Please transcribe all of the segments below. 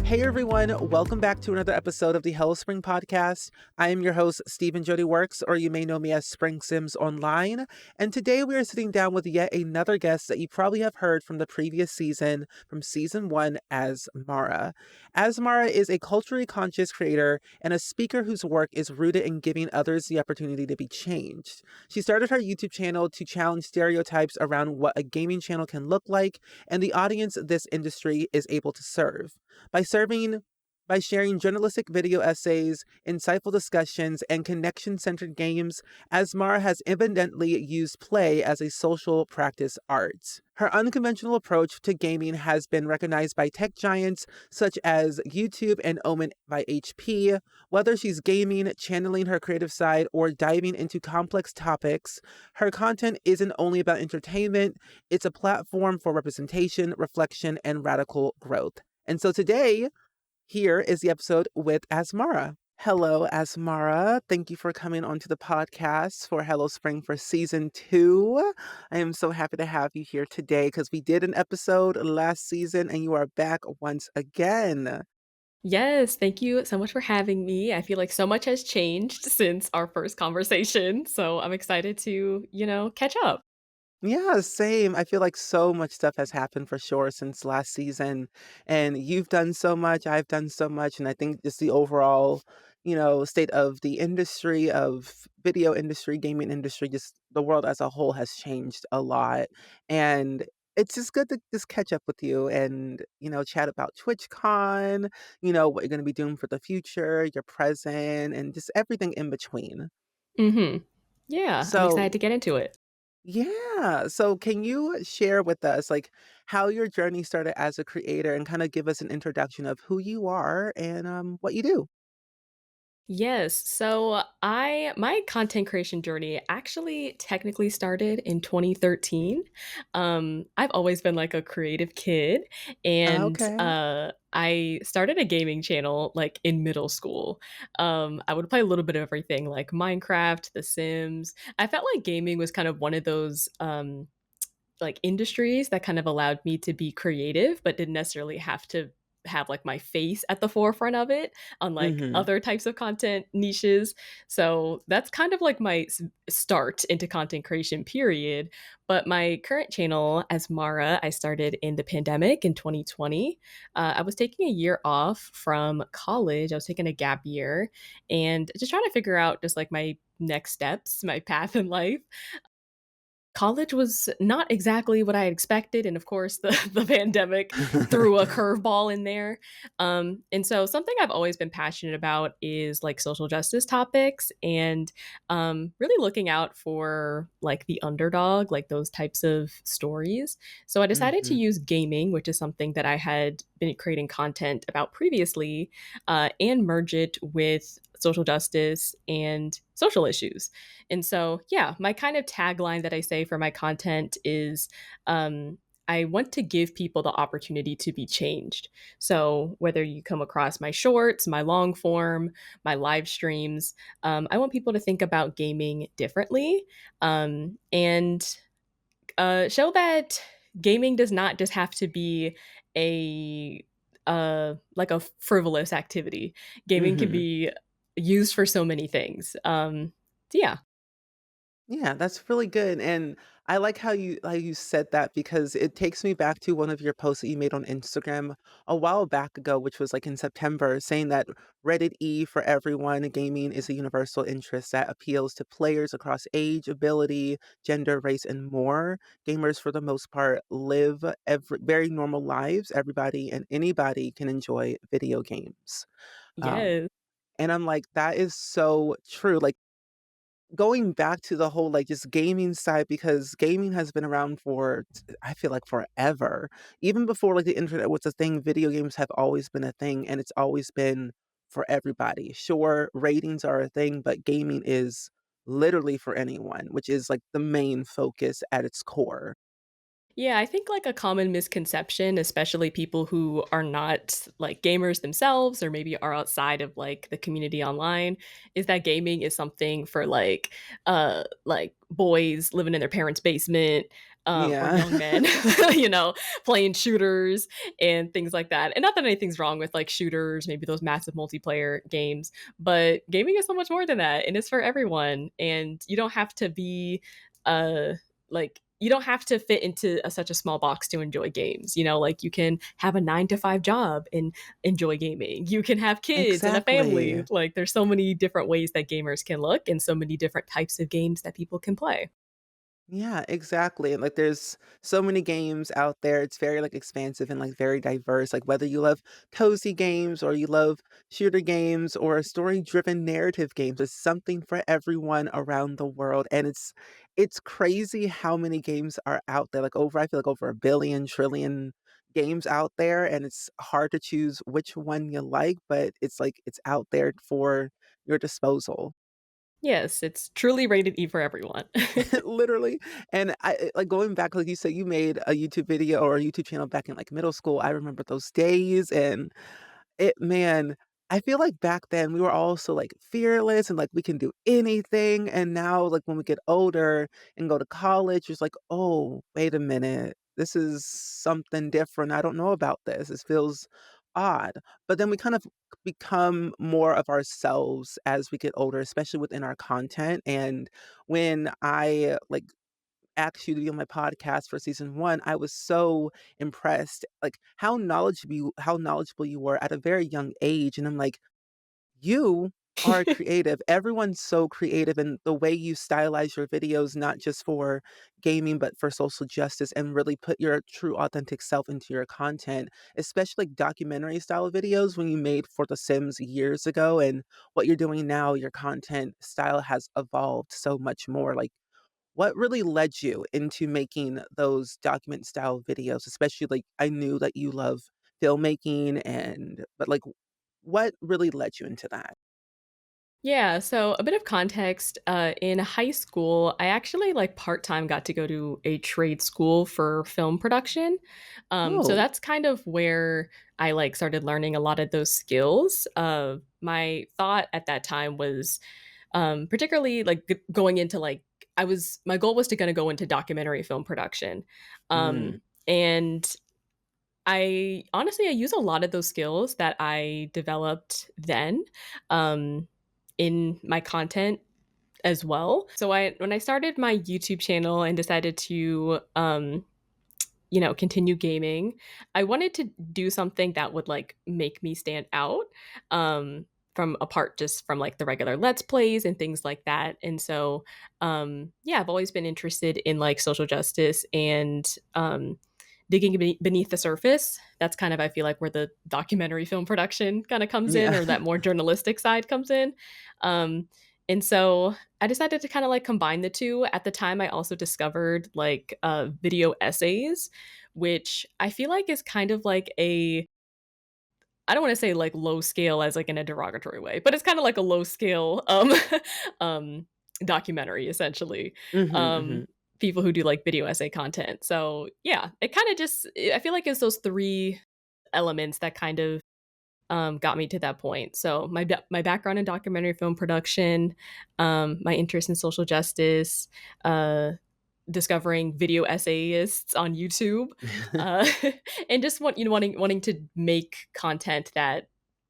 Hey everyone, welcome back to another episode of the Hello Spring podcast. I am your host, Stephen Jody Works, or you may know me as springsims online. And today we are sitting down with yet another guest that you probably have heard from the previous season, from season 1, Asmara. Asmara is a culturally conscious creator and a speaker whose work is rooted in giving others the opportunity to be changed. She started her YouTube channel to challenge stereotypes around what a gaming channel can look like and the audience this industry is able to serve. By sharing journalistic video essays, insightful discussions, and connection-centered games, Asmar has evidently used play as a social practice art. Her unconventional approach to gaming has been recognized by tech giants such as YouTube and Omen by HP. Whether she's gaming, channeling her creative side, or diving into complex topics, her content isn't only about entertainment, it's a platform for representation, reflection, and radical growth. And so today, here is the episode with Asmara. Hello, Asmara. Thank you for coming onto the podcast for Hello Spring for season 2. I am so happy to have you here today because we did an episode last season and you are back once again. Yes, thank you so much for having me. I feel like so much has changed since our first conversation, so I'm excited to, catch up. Yeah, same. I feel like so much stuff has happened for sure since last season. And you've done so much, I've done so much. And I think just the overall, state of the industry, of video industry, gaming industry, just the world as a whole has changed a lot. And it's just good to just catch up with you and, chat about TwitchCon, what you're going to be doing for the future, your present, and just everything in between. Mhm. Yeah, I'm excited So, to get into it. yeah. So can you share with us like how your journey started as a creator and kind of give us an introduction of who you are and what you do? Yes. So I my content creation journey actually technically started in 2013. I've always been like a creative kid, and Okay. I started a gaming channel like in middle school. I would play a little bit of everything like Minecraft, The Sims. I felt like gaming was kind of one of those like industries that kind of allowed me to be creative but didn't necessarily have to have like my face at the forefront of it, unlike Mhm. other types of content niches. So that's kind of like my start into content creation period. But my current channel as Mara, I started in the pandemic in 2020. I was taking a year off from college. I was taking a gap year and just trying to figure out just like my next steps, my path in life. College was not exactly what I had expected, and of course, the the pandemic threw a curveball in there. And so something I've always been passionate about is, like, social justice topics and, really looking out for, like, the underdog, like, those types of stories. So I decided to Mhm. use gaming, which is something that I had been creating content about previously, and merge it with social justice and social issues. And so, yeah, my kind of tagline that I say for my content is I want to give people the opportunity to be changed. So, whether you come across my shorts, my long form, my live streams, I want people to think about gaming differently and show that gaming does not just have to be a like a frivolous activity. Gaming can Mhm. be used for so many things. Yeah. Yeah, that's really good, and I like how you said that because it takes me back to one of your posts that you made on Instagram a while back ago, which was like in September, saying that Rated E for everyone, gaming is a universal interest that appeals to players across age, ability, gender, race, and more. Gamers, for the most part, live very normal lives. Everybody and anybody can enjoy video games. Um, Yes. and I'm like, that is so true. Like going back to the whole, like, just gaming side because gaming has been around for I feel like forever. Even before, like, the internet was a thing, video games have always been a thing, and it's always been for everybody. Sure, ratings are a thing, but gaming is literally for anyone, which is, like, the main focus at its core. Yeah, I think like a common misconception, especially people who are not like gamers themselves or maybe are outside of like the community online, is that gaming is something for like boys living in their parents' basement, or Yeah. young men, you know, playing shooters and things like that. And not that anything's wrong with like shooters, maybe those massive multiplayer games, but gaming is so much more than that and it's for everyone. And you don't have to be uh you don't have to fit into such a small box to enjoy games. You know, like you can have a 9 to 5 job and enjoy gaming. You can have kids and a family. Exactly. Like there's so many different ways that gamers can look and so many different types of games that people can play. Yeah, exactly. And like there's so many games out there. It's very like expansive and like very diverse. Like whether you love cozy games or you love shooter games or story-driven narrative games, it's something for everyone around the world. And it's crazy how many games are out there. Like over I feel like over a billion trillion games out there, and it's hard to choose which one you like, but it's like it's out there for your disposal. Yes, it's truly rated E for everyone. Literally, and like, going back, like you said, you made a YouTube video or a YouTube channel back in, like, middle school. I remember those days, and it man, I feel like back then we were all so, like, fearless and, like, we can do anything, and now, like, when we get older and go to college, it's like, "Oh, wait a minute. This is something different. I don't know about this. This feels odd." But then we kind of become more of ourselves as we get older, especially within our content, and when I, like, asked you to be on my podcast for season 1, I was so impressed, like, how knowledgeable you were at a very young age, and I'm like, "You are creative." Everyone's so creative, and the way you stylize your videos, not just for gaming, but for social justice, and really put your true authentic self into your content, especially, like, documentary style videos when you made for The Sims years ago, and what you're doing now, your content style has evolved so much more, like, what really led you into making those document style videos? Especially, like, I knew that you love filmmaking but, like, what really led you into that? Yeah, so a bit of context. In high school, I actually like part-time got to go to a trade school for film production. So Oh, that's kind of where I like started learning a lot of those skills. My thought at that time was particularly like going into like my goal was to gonna go into documentary film production. mm, And I use a lot of those skills that I developed then um, in my content as well. So I when I started my YouTube channel and decided to continue gaming, I wanted to do something that would like make me stand out from apart just from like the regular let's plays and things like that. And so yeah, I've always been interested in like social justice and digging beneath the surface. That's kind of I feel like where the documentary film production kind of comes in yeah. or that more journalistic side comes in. Um and so I decided to kind of like combine the two. At the time, I also discovered like video essays, which I feel like is kind of like I don't want to say like low scale as like in a derogatory way, but it's kind of like a low scale um documentary essentially. Mhm, Um mhm. People who do like video essay content. So yeah, it kind of just I feel like it's those three elements that kind of got me to that point. So my background in documentary film production, my interest in social justice, uh, discovering video essayists on YouTube, uh, and just wanting to make content that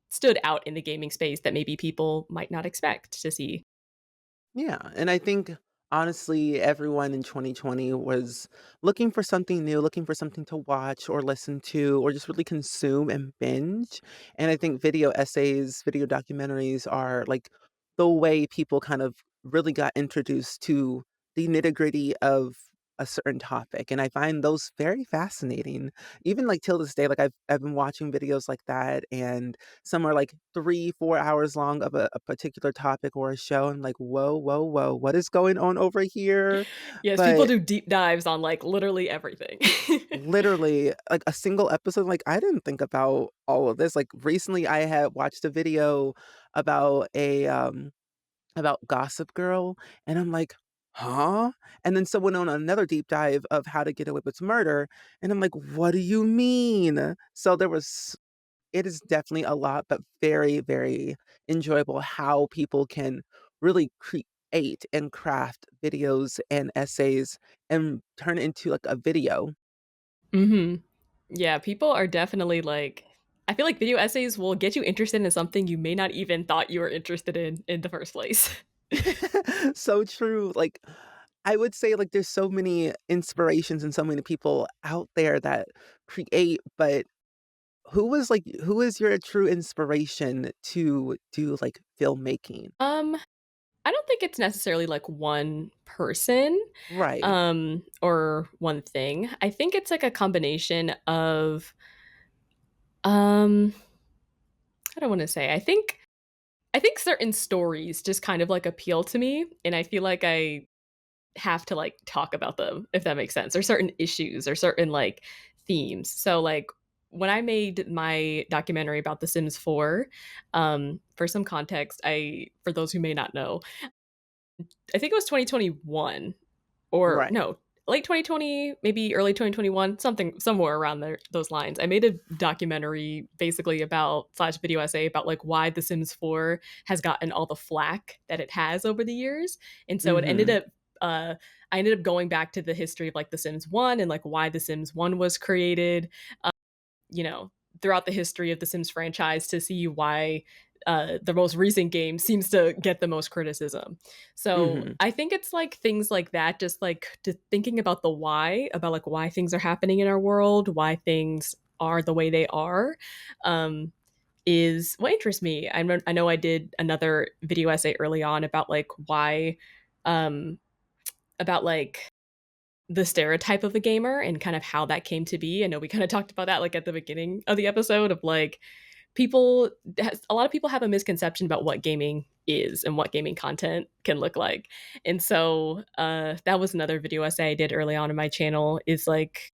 stood out in the gaming space that maybe people might not expect to see. Yeah, and I think honestly, everyone in 2020 was looking for something new, looking for something to watch or listen to or just really consume and binge. And I think video essays, video documentaries are like the way people kind of really got introduced to the nitty-gritty of a certain topic. And I find those very fascinating. Even like till this day, like I've been watching videos like that, and some are like 3, 4 hours long of a particular topic or a show. I'm like, "Whoa, whoa, whoa, what is going on over here?" Yes, people But do deep dives on like literally everything. literally, like, a single episode, like, I didn't think about all of this. Like, recently, I had watched a video about about Gossip Girl, and I'm like, huh? And then someone on another deep dive of How to Get Away with Murder, and I'm like, what do you mean? So it is definitely a lot, but very, very enjoyable how people can really create and craft videos and essays and turn it into like a video. Mhm. Yeah, people are definitely like I feel like video essays will get you interested in something you may not even thought you were interested in the first place. So true. Like, I would say, like, there's so many inspirations and so many people out there that create, but who is your true inspiration to do, like, filmmaking? Um, I don't think it's necessarily like one person, Right. or one thing. I think it's like a combination of, um, I don't want to say. I think certain stories just kind of like appeal to me, and I feel like I have to like talk about them if that makes sense, or certain issues or certain like themes. So like when I made my documentary about The Sims 4, for some context, I for those who may not know, I think it was 2021 or Right. no, late 2020, maybe early 2021, something somewhere around there, those lines. I made a documentary basically about slash video essay about like why The Sims 4 has gotten all the flack that it has over the years. And so it ended Mhm. up I ended up going back to the history of like The Sims 1 and like why The Sims 1 was created, you know, throughout the history of the Sims franchise to see why the most recent game seems to get the most criticism. So Mhm. I think it's like things like that, just like to thinking about the why, about like why things are happening in our world, why things are the way they are, um, is what interests me. I know I did another video essay early on about like why, um, about like the stereotype of a gamer and kind of how that came to be. I know we kind of talked about that like at the beginning of the episode of like a lot of people have a misconception about what gaming is and what gaming content can look like. And so that was another video essay I did early on in my channel is like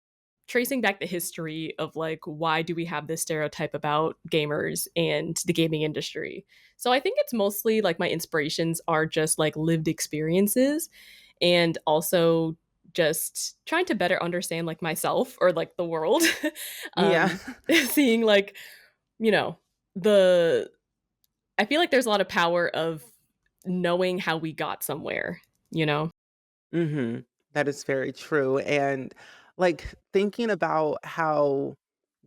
tracing back the history of like why do we have this stereotype about gamers and the gaming industry. So I think it's mostly like my inspirations are just like lived experiences and also just trying to better understand like myself or like the world. Yeah. Seeing like, you know, the I feel like there's a lot of power of knowing how we got somewhere, you know? Mhm. That is very true, and, like, thinking about how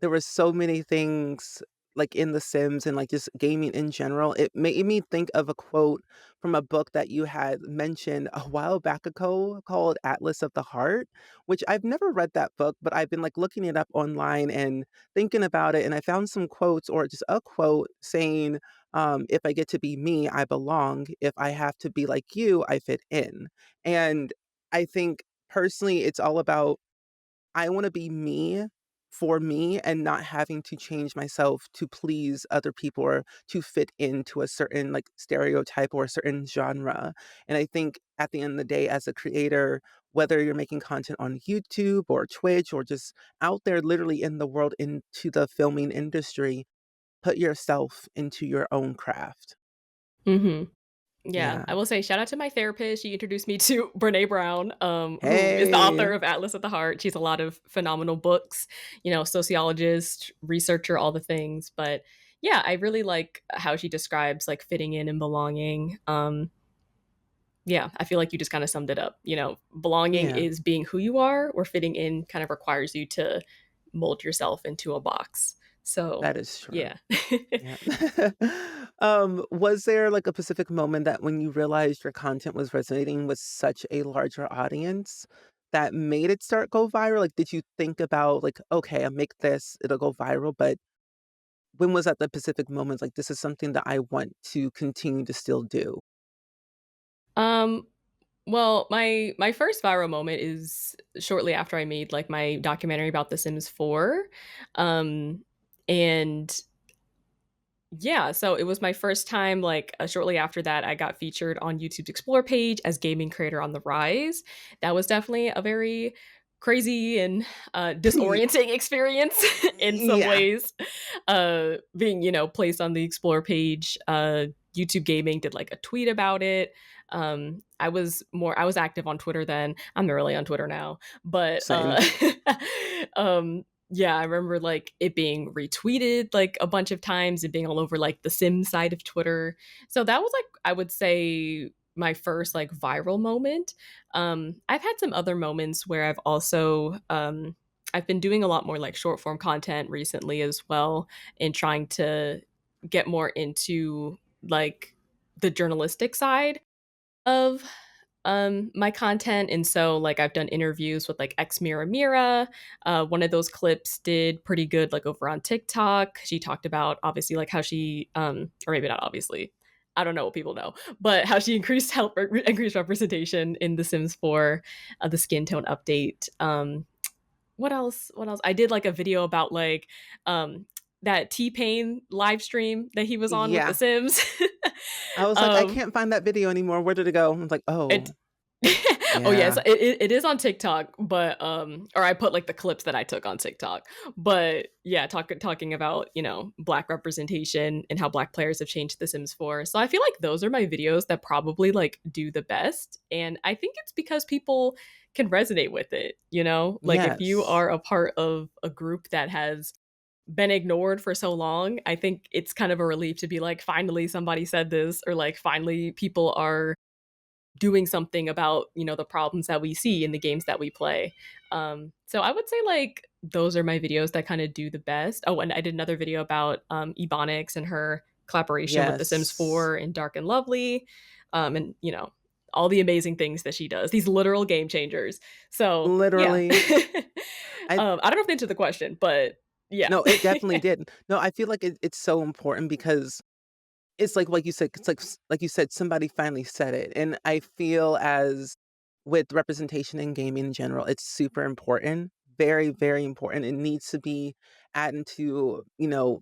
there were so many things, like, in The Sims and, like, just gaming in general, it made me think of a quote from a book that you had mentioned a while back ago called Atlas of the Heart, which I've never read that book, but I've been, like, looking it up online and thinking about it, and I found some quotes or just a quote saying, "If I get to be me, I belong. If I have to be like you, I fit in." And I think personally, it's all about I wanna be me for me and not having to change myself to please other people or to fit into a certain, like, stereotype or a certain genre. And I think at the end of the day, as a creator, whether you're making content on YouTube or Twitch or just out there literally in the world into the filming industry, put yourself into your own craft. Mhm. Yeah, Yeah. I will say shout out to my therapist. She introduced me to Brene Brown, who is the author Hey. of Atlas at the Heart. She's a lot of phenomenal books, sociologist, researcher, all the things. But yeah, I really like how she describes like fitting in and belonging. Yeah, I feel like you just kind of summed it up. Belonging Yeah. is being who you are, or fitting in kind of requires you to mold yourself into a box. So That is true. yeah. Yeah. Was there, like, a specific moment that when you realized your content was resonating with such a larger audience that made it start go viral? Like, did you think about, like, "Okay, I'll make this, it'll go viral," but when was that the specific moment, like, "This is something that I want to continue to still do?" um Well, my first viral moment is shortly after I made, like, my documentary about The Sims 4, and yeah, so it was my first time, like, shortly after that, I got featured on YouTube's Explore page as Gaming Creator on the Rise. That was definitely a very crazy and, disorienting experience in some Yeah. ways, being, placed on the Explore page. YouTube Gaming did, like, a tweet about it, I was active on Twitter then. I'm not really on Twitter now, but Same. yeah, I remember like it being retweeted like a bunch of times and being all over like the Sim side of Twitter. So that was like I would say my first like viral moment. I've had some other moments where I've been doing a lot more like short form content recently as well, and trying to get more into like the journalistic side of my content. And so like I've done interviews with like ex Mira Mira. One of those clips did pretty good like over on TikTok. She talked about obviously like how she or maybe not obviously, I don't know what people know, but how she increased representation in The Sims 4, the skin tone update. What else? I did like a video about like that T-Pain live stream that he was on with The Yeah. Sims. I was like, I um can't find that video anymore. Where did it go? I was like, it oh, oh yes, yeah. it is on TikTok, but or I put like the clips that I took on TikTok. But yeah, talking about, black representation and how black players have changed The Sims 4. So I feel like those are my videos that probably like do the best. And I think it's because people can resonate with it, you know? Like if you Yes. are a part of a group that has been ignored for so long, I think it's kind of a relief to be like, finally somebody said this, or like finally people are doing something about, the problems that we see in the games that we play. So I would say like those are my videos that kind of do the best. Oh, and I did another video about Ebonics and her collaboration with The Sims Yes. 4 and Dark and Lovely, and all the amazing things that she does, these literal game changers. So yeah. Literally. I I don't know if they answered the question, but yeah. No, it definitely did. No, I feel like it's so important because it's like you said, it's like you said, somebody finally said it, and I feel as with representation in gaming in general, it's super important, very, very important. It needs to be added into,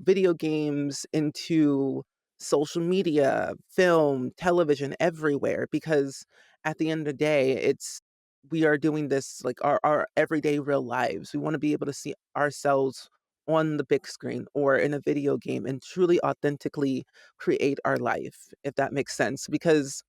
video games, into social media, film, television, everywhere, because at the end of the day, we are doing this like our everyday real lives. We want to be able to see ourselves on the big screen or in a video game and truly authentically create our life, if that makes sense. Because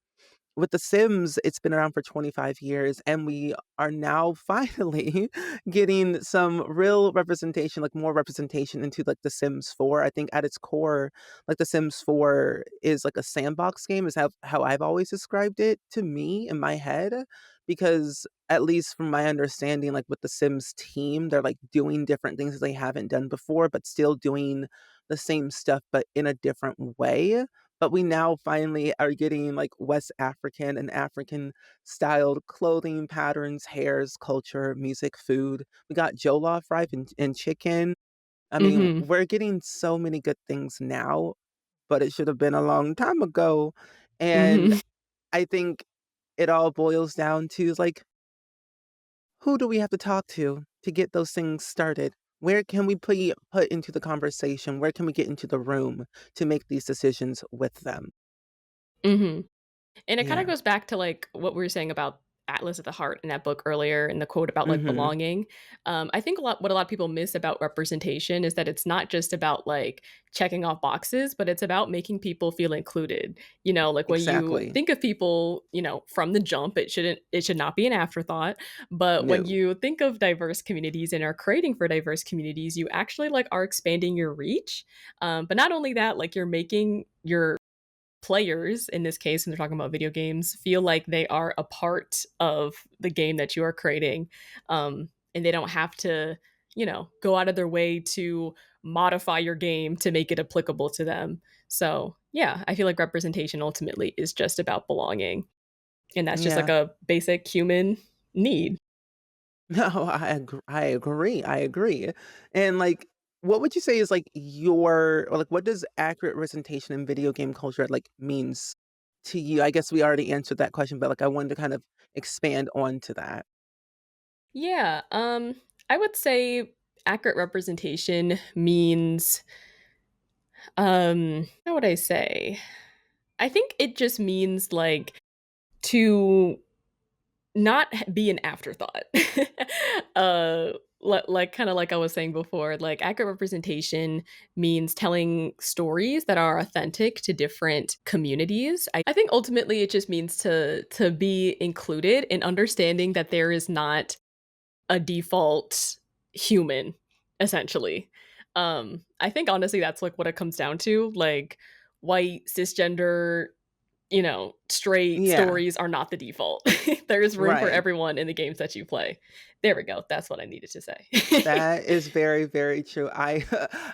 with The Sims, it's been around for 25 years, and we are now finally getting some real representation, like more representation into like The Sims 4. I think at its core, like The Sims 4 is like a sandbox game, is how I've always described it to me in my head. Because at least from my understanding, like with the Sims team, they're like doing different things that they haven't done before, but still doing the same stuff, but in a different way. But we now finally are getting like West African and African styled clothing patterns, hairs, culture, music, food. We got jollof rice and chicken. I mean, Hmm. we're getting so many good things now, but it should have been a long time ago. And Hmm. I think it all boils down to like, who do we have to talk to get those things started? Where can we put into the conversation? Where can we get into the room to make these decisions with them? Hmm. And it kind of Yeah. goes back to like what we were saying about Atlas at the Heart in that book earlier, and the quote about like Mhm. belonging. I think what a lot of people miss about representation is that it's not just about like checking off boxes, but it's about making people feel included. Like when you Exactly. think of people, from the jump, it should not be an afterthought. But when No. you think of diverse communities and are creating for diverse communities, you actually like are expanding your reach. But not only that, like you're making your players in this case, and they're talking about video games, feel like they are a part of the game that you are creating, and they don't have to go out of their way to modify your game to make it applicable to them. So yeah, I feel like representation ultimately is just about belonging, and that's just like Yeah. a basic human need. No, I agree, I agree. And, like, what would you say is, like, your or, like, what does accurate representation in video game culture, like, means to you? I guess we already answered that question, but, like, I wanted to kind of expand on to that. Yeah, I would say accurate representation means, how would I say, I think it just means like to not be an afterthought. Like kind of like I was saying before, like accurate representation means telling stories that are authentic to different communities. I think ultimately it just means to be included in understanding that there is not a default human, essentially. I think honestly that's like what it comes down to. Like white cisgender, straight Yeah, stories are not the default. There is room for right. everyone in the games that you play. There we go. That's what I needed to say. That is very, very true. I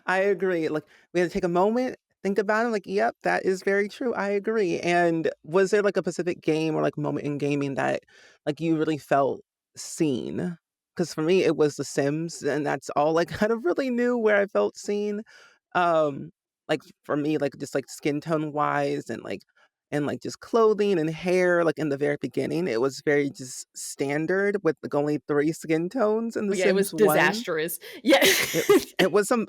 I agree. Like, we had to take a moment, think about it, like, yep, that is very true. I agree. And was there like a specific game or like moment in gaming that like you really felt seen? Because for me, it was The Sims, and that's all I kind of really knew where I felt seen. Um, like for me, like just like skin tone wise and like just clothing and hair, like in the very beginning, it was very just standard with like only 3 skin tones in The Yeah, it was Sims 1. disastrous. Yeah. It it was some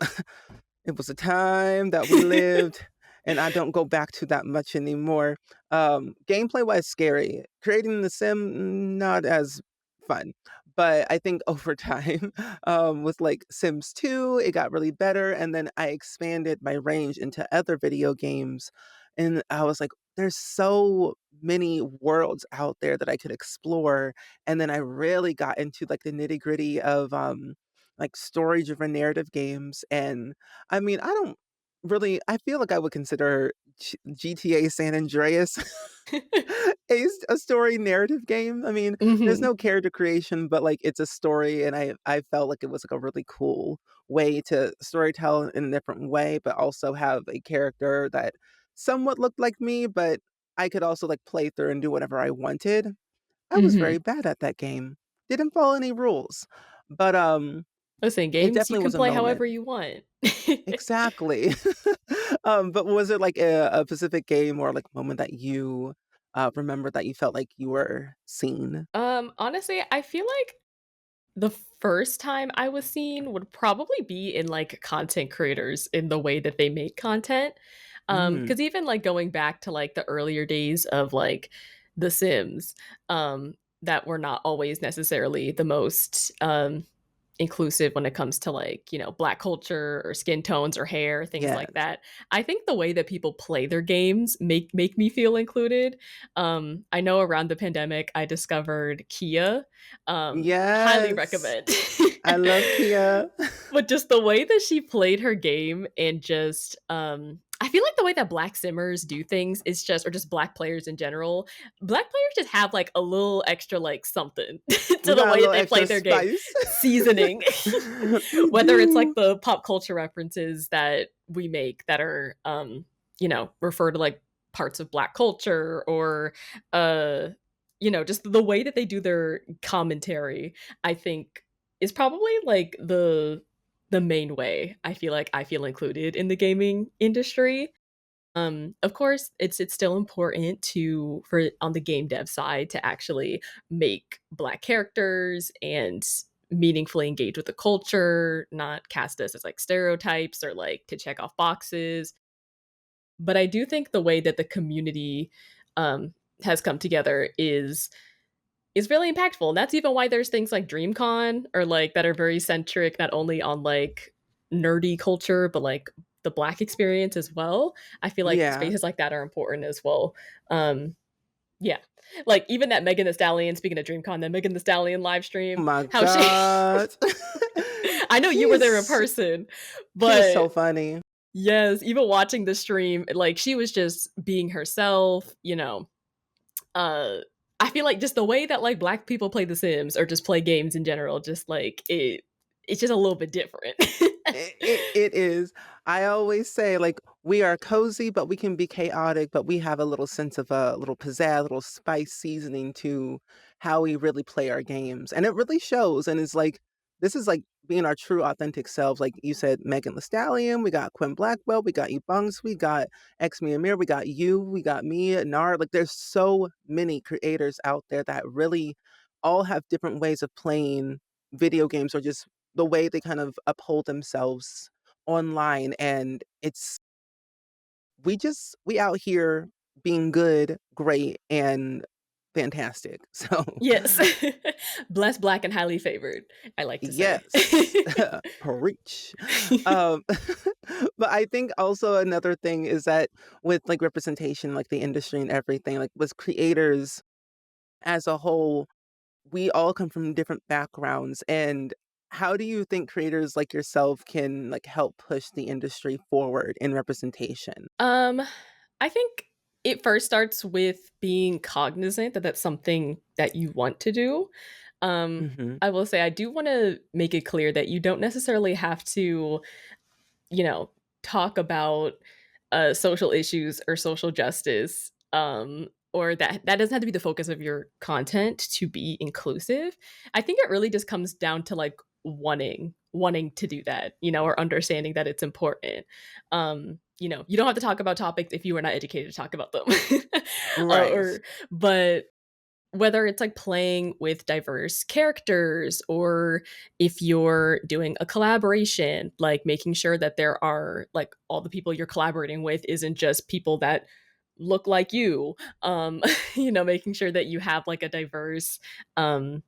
it was a time that we lived, and I don't go back to that much anymore. Gameplay-wise, scary. Creating the sim, not as fun. But I think over time, with like Sims 2, it got really better, and then I expanded my range into other video games, and I was like, there's so many worlds out there that I could explore, and then I really got into like the nitty-gritty of like story-driven narrative games, and I mean, I don't really I feel like I would consider GTA San Andreas a story narrative game. I mean, there's Mhm. no character creation, but, like, it's a story, and I felt like it was, like, a really cool way to storytell in a different way, but also have a character that somewhat looked like me, but I could also, like, play through and do whatever I wanted. I was very Mhm. bad at that game. Didn't follow any rules, but, Listen, it games you definitely can was a play moment. however you want. Exactly. But was it like a specific game or, like, moment that you, remember that you felt like you were seen? Honestly, I feel like the first time I was seen would probably be in, like, content creators in the way that they make content. Mm, Because even, like, going back to, like, the earlier days of, like, The Sims, that were not always necessarily the most, inclusive when it comes to, like, Black culture or skin tones or hair, things like yes. that. I think the way that people play their games make me feel included. I know around the pandemic, I discovered Kia. Highly Yes. recommend. I love Kia. But just the way that she played her game and just, I feel like the way that Black Simmers do things is just or just Black players in general, Black players just have, like, a little extra, like, something We to the got a way that little they play extra their game. spice. Seasoning. We Whether it's, like, do. the pop culture references that we make that are, refer to, like, parts of Black culture or, uh, just the way that they do their commentary, I think is probably, like, the main way I feel like I feel included in the gaming industry. Of course, it's still important to for on the game dev side to actually make Black characters and meaningfully engage with the culture, not cast us as like stereotypes or like to check off boxes. But I do think the way that the community has come together is really impactful. And that's even why there's things like DreamCon or like that are very centric not only on like nerdy culture, but like the Black experience as well. I feel like Yeah. spaces like that are important as well. Um, yeah. Like even that Megan the Stallion, speaking of DreamCon, that Megan the Stallion live Oh stream, my how she god. I know She you were there in is person, she is but so funny. yes, even watching the stream, like she was just being herself, uh I feel like just the way that like Black people play The Sims or just play games in general, just like it's just a little bit different. It is. I always say, like, we are cozy, but we can be chaotic, but we have a little sense of a little pizzazz, a little spice seasoning to how we really play our games. And it really shows. And it's like, this is like being our true authentic selves. Like you said, Megan Thee Stallion, we got Quinn Blackwell, we got Ebunks, we got X Me Amir, we got you, we got me, Nar. Like, there's so many creators out there that really all have different ways of playing video games or just the way they kind of uphold themselves online, and it's we out here being good, great, and fantastic. So, Yes. Blessed, black, and highly favored, I like to say. yes, preach. Um, but I think also another thing is that with like representation, like the industry and everything, like with creators as a whole, we all come from different backgrounds. And how do you think creators like yourself can like help push the industry forward in representation? Um, I think it first starts with being cognizant that that's something that you want to do. Um, Hmm. I will say I do want to make it clear that you don't necessarily have to, you know, talk about social issues or social justice, or that doesn't have to be the focus of your content to be inclusive. I think it really just comes down to like wanting to do that, or understanding that it's important. You don't have to talk about topics if you are not educated to talk about them. Right. Or but whether it's like playing with diverse characters, or if you're doing a collaboration, like making sure that there are like all the people you're collaborating with isn't just people that look like you. Making sure that you have like a diverse um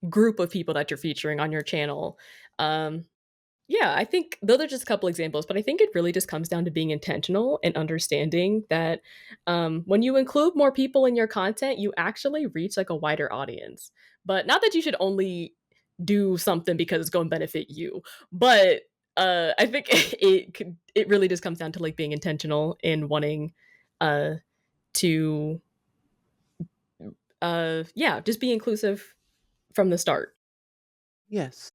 group of people that you're featuring on your channel. Yeah, I think those are just a couple examples, but I think it really just comes down to being intentional and understanding that when you include more people in your content, you actually reach like a wider audience. But not that you should only do something because it's going to benefit you, but I think it really just comes down to like being intentional in wanting uh, to yeah, just be inclusive from the start. Yes.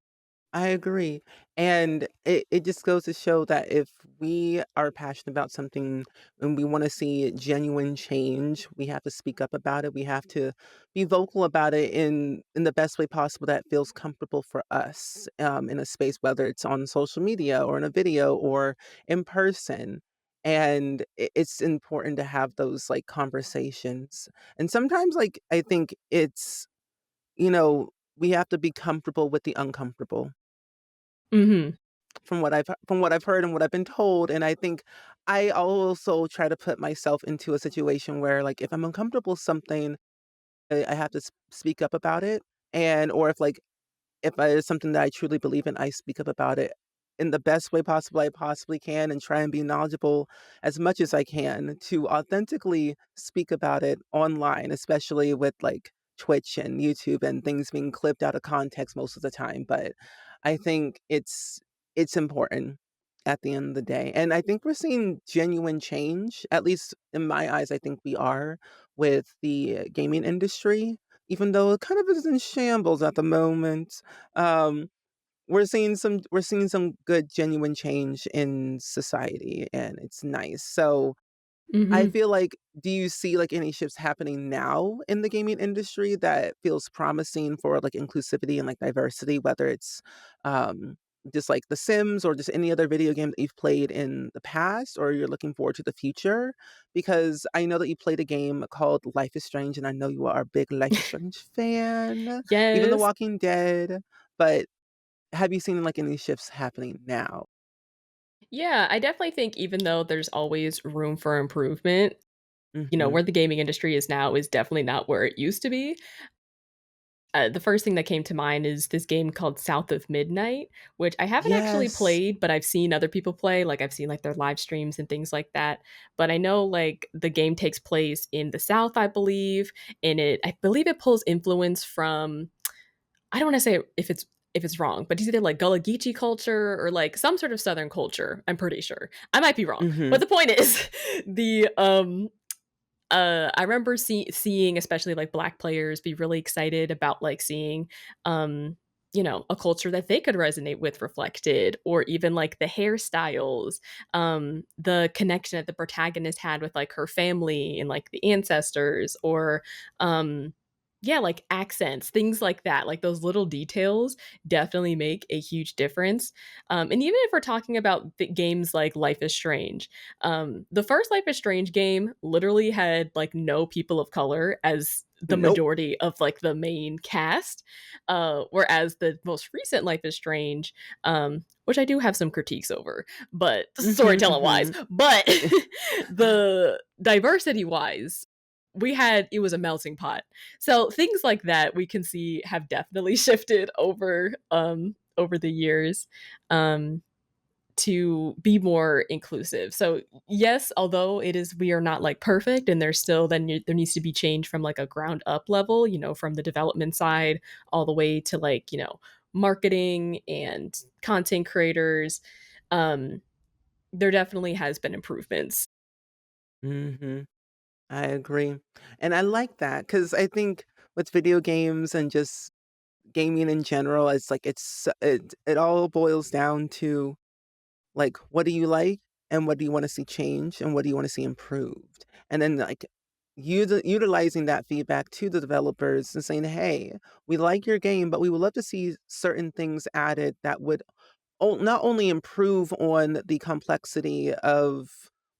I agree. And it just goes to show that if we are passionate about something and we want to see genuine change, we have to speak up about it. We have to be vocal about it in the best way possible that feels comfortable for us in a space, whether it's on social media or in a video or in person. And it's important to have those like conversations. And sometimes, like, I think it's, you know, we have to be comfortable with the uncomfortable Hmm. from what I've heard and what I've been told, and I think I also try to put myself into a situation where, like, if I'm uncomfortable with something, I have to speak up about it, and or if, like, if it's something that I truly believe in, I speak up about it in the best way possible I possibly can and try and be knowledgeable as much as I can to authentically speak about it online, especially with, like, Twitch and YouTube and things being clipped out of context most of the time, but I think it's important at the end of the day, and I think we're seeing genuine change, at least in my eyes, I think we are, with the gaming industry, even though it kind of is in shambles at the moment. Um, we're seeing some good genuine change in society, and it's nice. So I Hmm. feel like do you see, like, any shifts happening now in the gaming industry that feels promising for, like, inclusivity and, like, diversity, whether it's, um, just like The Sims or just any other video game that you've played in the past or you're looking forward to the future? Because I know that you played a game called Life is Strange, and I know you are a big Life is Strange fan, even The Yes. Walking Dead, but have you seen, like, any shifts happening now? Yeah, I definitely think even though there's always room for improvement, Mhm. where the gaming industry is now is definitely not where it used to be. The first thing that came to mind is this game called South of Midnight, which I haven't actually Yes. played, but I've seen other people play. Like I've seen like their live streams and things like that. But I know like the game takes place in the South, I believe, and I believe it pulls influence from, I don't want to say if it's wrong, but it's either like Gullah Geechee culture or like some sort of Southern culture. I'm pretty sure. I might be wrong, but Mhm. the point is, the I remember seeing especially like black players be really excited about like seeing um a culture that they could resonate with reflected, or even like the hairstyles, the connection that the protagonist had with like her family and like the ancestors, or yeah, like accents, things like that. Like those little details definitely make a huge difference. And even if we're talking about games like Life is Strange, the first Life is Strange game literally had like no people of color as the Nope. majority of like the main cast, whereas the most recent Life is Strange, which I do have some critiques over, but Mhm, storytelling wise, mhm. but the diversity wise we had it was a melting pot. So things like that we can see have definitely shifted over the years. Um to be more inclusive. So yes, although it is we are not like perfect and there's still there needs to be change from like a ground up level, from the development side all the way to like, marketing and content creators. Um there definitely has been improvements. Hmm. I agree. And I like that because I think with video games and just gaming in general, it's like it all boils down to like what do you like and what do you want to see change and what do you want to see improved? And then like utilizing that feedback to the developers and saying, "Hey, we like your game, but we would love to see certain things added that would not only improve on the complexity of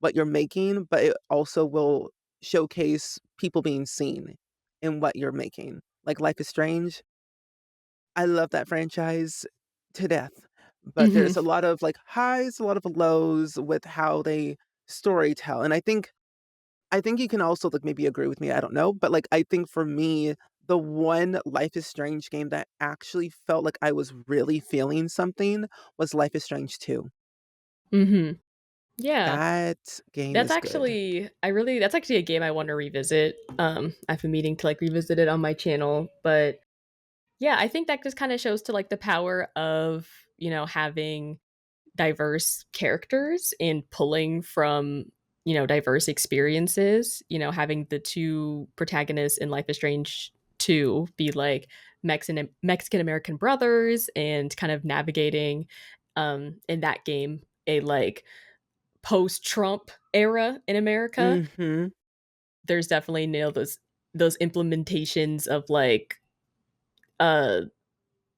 what you're making, but it also will showcase people being seen in what you're making." Like Life is Strange, I love that franchise to death, but there's Mhm. a lot of like highs, a lot of lows with how they story tell. And I think you can also like maybe agree with me, I don't know, but like I think for me, the one Life is Strange game that actually felt like I was really feeling something was Life is Strange 2. Mhm. Yeah. That game is good. That's actually a game I want to revisit. I've been meaning to like revisit it on my channel, but yeah, I think that just kind of shows to like the power of, having diverse characters and pulling from, diverse experiences, having the two protagonists in Life is Strange 2 be like Mexican American brothers and kind of navigating in that game a like post-Trump era in America. Mhm. There's definitely those implementations of like uh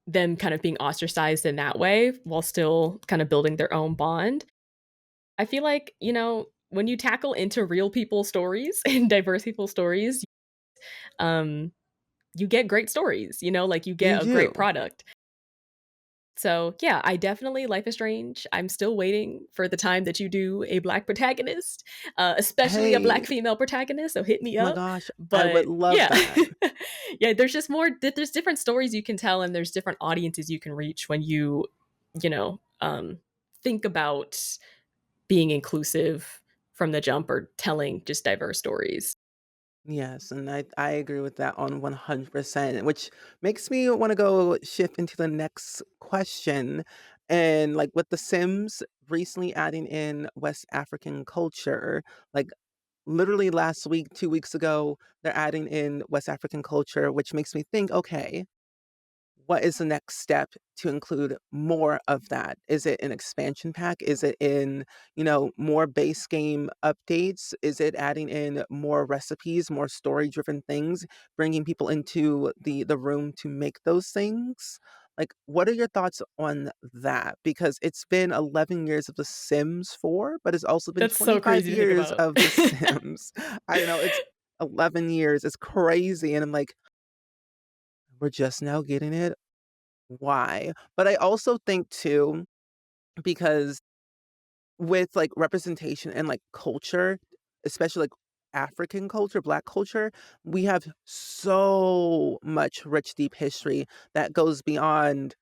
them kind of being ostracized in that way while still kind of building their own bond. I feel like, when you tackle into real people stories and diverse people stories, um, you get great stories, like you You get a great do. product. So yeah, I definitely Life is Strange. I'm still waiting for the time that you do a black protagonist, especially a Hey, black female protagonist. So hit me my up. gosh, I would But love yeah, that. yeah. There's just more. There's different stories you can tell, and there's different audiences you can reach when you know, think about being inclusive from the jump or telling just diverse stories. Yes, and I agree with that on 100%, which makes me wanna go shift into the next question, and, like, with The Sims recently adding in West African culture, like, literally last week, 2 weeks ago, they're adding in West African culture, which makes me think, "Okay, what is the next step to include more of that? Is it an expansion pack? Is it in, more base game updates? Is it adding in more recipes, more story-driven things, bringing people into the room to make those things? Like, what are your thoughts on that? Because it's been 11 years of The Sims 4, but it's also been That's so 25 crazy to think years about. of The Sims. I know, it's 11 years, it's crazy, and I'm like, "We're just now getting it? Why?" But I also think too, because with, like, representation and, like, culture, especially, like, African culture, Black culture, we have so much rich, deep history that goes beyond,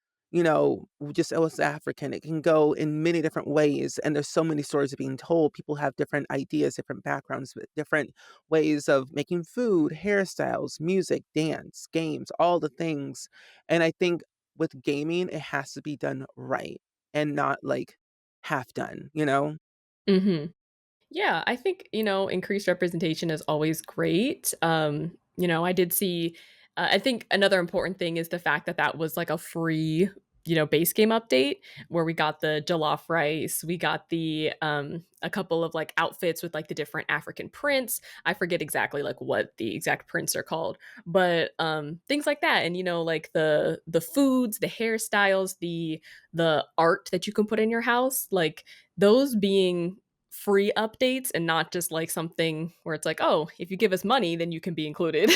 just West African. It can go in many different ways, and there's so many stories being told. People have different ideas, different backgrounds, with different ways of making food, hairstyles, music, dance, games, all the things, and I think with gaming, it has to be done right and not, like, half done, you know? Mhm. Yeah, I think, increased representation is always great. I did see I think another important thing is the fact that that was like a free, base game update where we got the jollof rice, we got the a couple of like outfits with like the different African prints. I forget exactly like what the exact prints are called, but things like that. And like the foods, the hairstyles, the art that you can put in your house, like those being free updates and not just like something where it's like, oh, if you give us money, then you can be included.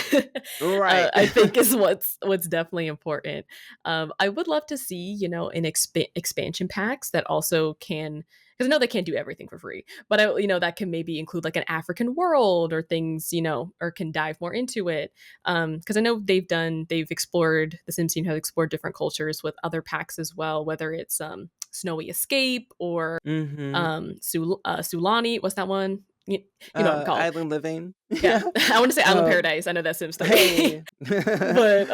Right. I think is what's definitely important. I would love to see, in expansion packs that also can because I know they can't do everything for free, but that can maybe include like an African world or things, or can dive more into it. Because I know they've explored the Sims team has explored different cultures with other packs as well, whether it's Snowy Escape or Mm-hmm. Sulani. What's that one? You know what I'm called. Island living. Yeah, Yeah. I want to say Island Um, Paradise. I know that's Sims 3. hey. But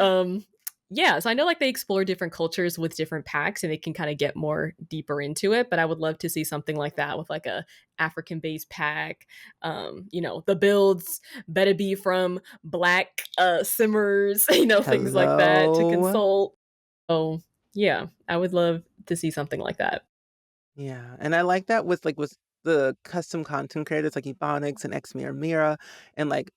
yeah, so I know like they explore different cultures with different packs and they can kind of get more deeper into it, but I would love to see something like that with like a African based pack. The builds better be from black simmers, things like that to Hello. consult. Oh, yeah, I would love to see something like that. Yeah, and I like that with the custom content creators like Ebonics and Mira and like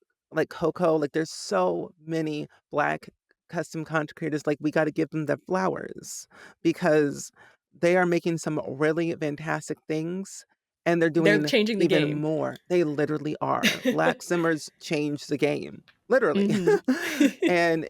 Coco, like there's so many black custom content creators, like we gotta give them their flowers because they are making some really fantastic things and they're They're doing changing the even game. more. They literally are. Black Simmers changed the game. Literally. Mhm. And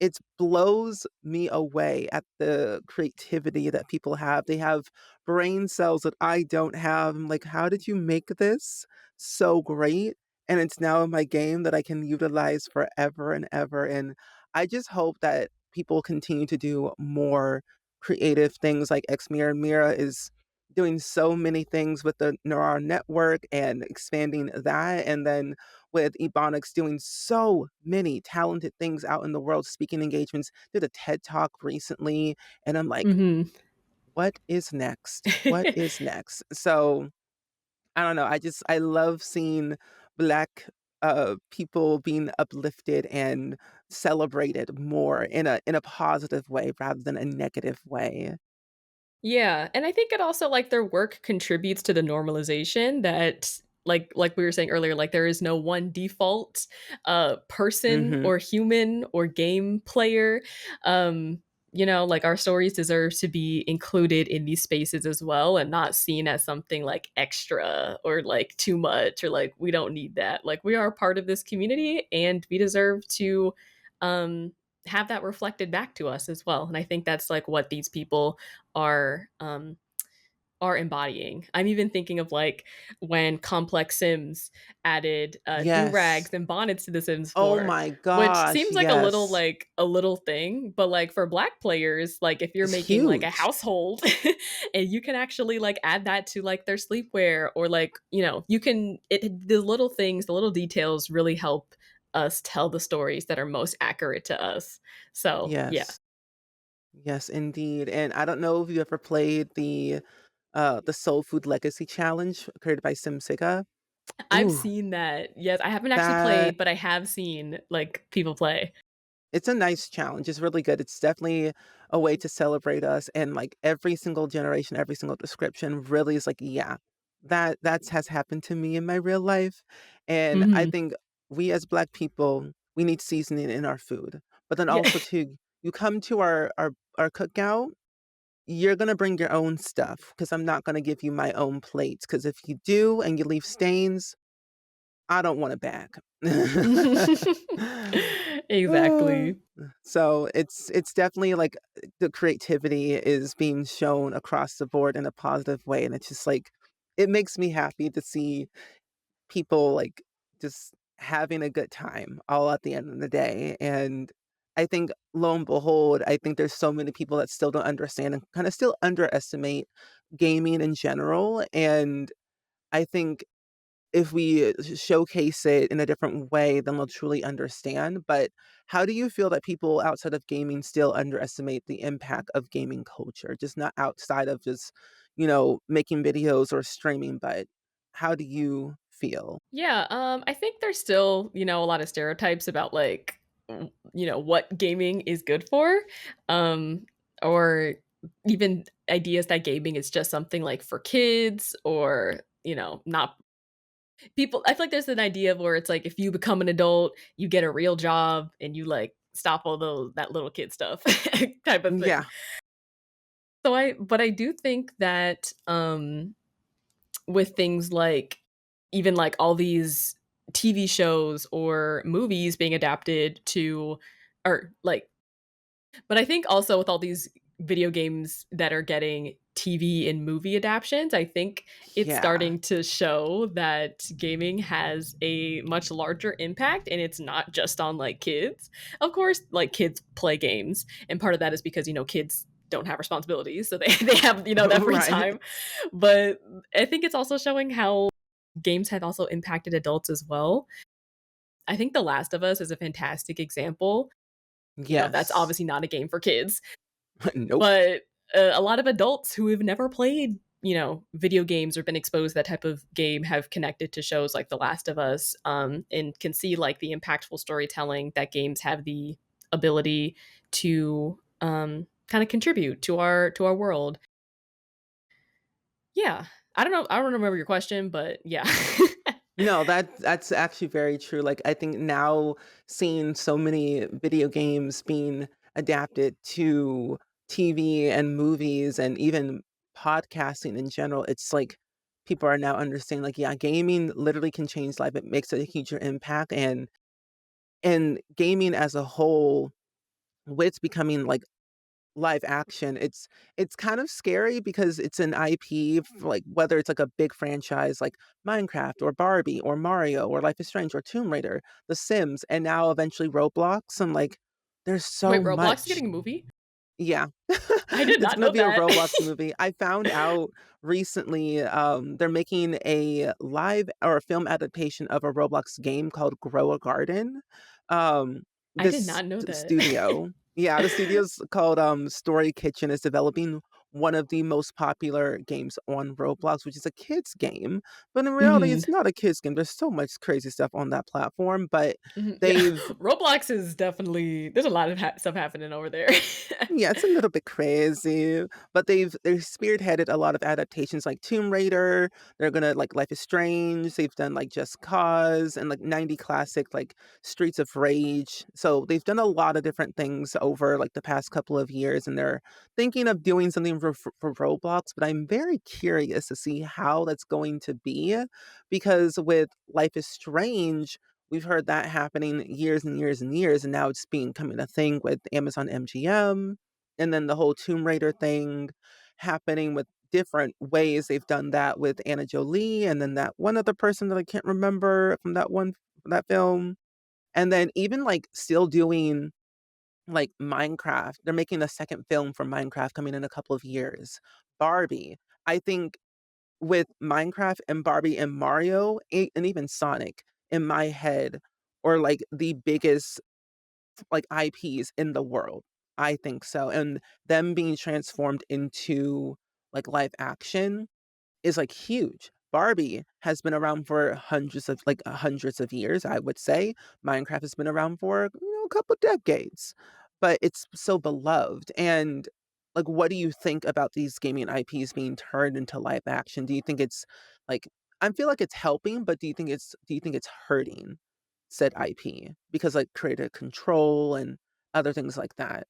it blows me away at the creativity that people have. They have brain cells that I don't have. I'm like, how did you make this so great? And it's now in my game that I can utilize forever and ever. And I just hope that people continue to do more creative things like Mira is doing so many things with the neural network and expanding that. And then with Ebonics doing so many talented things out in the world, speaking engagements, did a TED Talk recently. And I'm like, Mhm. what is next? What is next? So I don't know. I love seeing black people being uplifted and celebrated more in a positive way rather than a negative way. Yeah, and I think it also like their work contributes to the normalization that like we were saying earlier, like there is no one default person Hmm. or human or game player. Like our stories deserve to be included in these spaces as well and not seen as something like extra or like too much or like we don't need that. Like we are part of this community and we deserve to um have that reflected back to us as well. And I think that's like what these people are um are embodying. I'm even thinking of like when Complex Sims added do Yes. rags and bonnets to the Sims Oh 4, my which gosh, seems yes. like a little thing, but like for black players, like if you're It's making like a huge. household and you can actually like add that to like their sleepwear or like, you can the little things, the little details really help us tell the stories that are most accurate to us. So, yeah. Yes. Yes, indeed. And I don't know if you ever played the Soul Food Legacy Challenge created by SimSega. I've Ooh, seen that. Yes, I haven't actually that played, but I have seen, like, people play. it's a nice challenge. It's really good. It's definitely a way to celebrate us and like every single generation, every single description really is like, yeah, that has happened to me in my real life. And I Mhm. think we as black people, we need seasoning in our food. But then Yeah. also too, you come to our cookout, you're gonna bring your own stuff because I'm not gonna give you my own plates. Because if you do and you leave stains, I don't want it back. Uh, Exactly. so it's definitely like the creativity is being shown across the board in a positive way, and it's just like it makes me happy to see people like just having a good time all at the end of the day. And I think lo and behold, I think there's so many people that still don't understand and kind of still underestimate gaming in general. And I think if we showcase it in a different way, then they'll truly understand. But how do you feel that people outside of gaming still underestimate the impact of gaming culture? Just not outside of just, making videos or streaming, but how do you feel? Yeah, I think there's still, a lot of stereotypes about, like, what gaming is good for, um, or even ideas that gaming is just something, like, for kids or, not people I feel like there's an idea of where it's like if you become an adult, you get a real job and you like stop all those that little kid stuff type of thing. Yeah. But I do think that with things like even like all these TV shows or movies being adapted to or like but I think also with all these video games that are getting TV and movie adaptations, I think it's Yeah. starting to show that gaming has a much larger impact and it's not just on like kids. Of course, like kids play games, and part of that is because, kids don't have responsibilities, so they have, that free Right. time. But I think it's also showing how games have also impacted adults as well. I think The Last of Us is a fantastic example. That's Yes. obviously not a game for kids, Nope. but a lot of adults who have never played, video games or been exposed to that type of game have connected to shows like The Last of Us, and can see like the impactful storytelling that games have the ability to kind of contribute to our world. Yeah, I don't remember your question, but yeah. No, that's actually very true. Like, I think now seeing so many video games being adapted to TV and movies and even podcasting in general, it's like people are now understanding like, yeah, gaming literally can change life. It makes a huge impact and gaming as a whole with becoming like live action, it's kind of scary because it's an IP, like, whether it's, like, a big franchise like Minecraft or Barbie or Mario or Life is Strange or Tomb Raider, The Sims, and now eventually Roblox. I'm like, there's so Wait, Roblox is much. getting a movie? Yeah. I did It's not gonna know be a that. Roblox movie. I found out recently, they're making a live or a film adaptation of a Roblox game called Grow a Garden. I did This not know t that. studio yeah, the studio's called, Story Kitchen is developing one of the most popular games on Roblox, which is a kids game, but in reality, Mhm. it's not a kids game. There's so much crazy stuff on that platform, but Mhm, yeah, they've Roblox is definitely there's a lot of stuff happening over there. yeah, it's a little bit crazy, but they've spearheaded a lot of adaptations like Tomb Raider. They're gonna like Life is Strange. They've done like Just Cause and like 90 classic like Streets of Rage. So they've done a lot of different things over like the past couple of years, and they're thinking of doing something for Roblox. But I'm very curious to see how that's going to be because with Life is Strange. We've heard that happening years and years and years, and now it's becoming a thing with Amazon MGM, and then the whole Tomb Raider thing happening with different ways they've done that with Anna Jolie, and then that one other person that I can't remember from that film, and then even, like, still doing, like, Minecraft. They're making a second film for Minecraft coming in a couple of years. Barbie. I think with Minecraft and Barbie and Mario, and even Sonic, in my head, are, like, the biggest, like, IPs in the world. I think so, and them being transformed into, like, live action is, like, huge. Barbie has been around for hundreds of years, I would say. Minecraft has been around for, a couple decades, but it's so beloved, and, like, what do you think about these gaming IPs being turned into live action? Do you think it's, like I feel like it's helping, but do you think it's hurting said IP? Because, like, creative control and other things like that.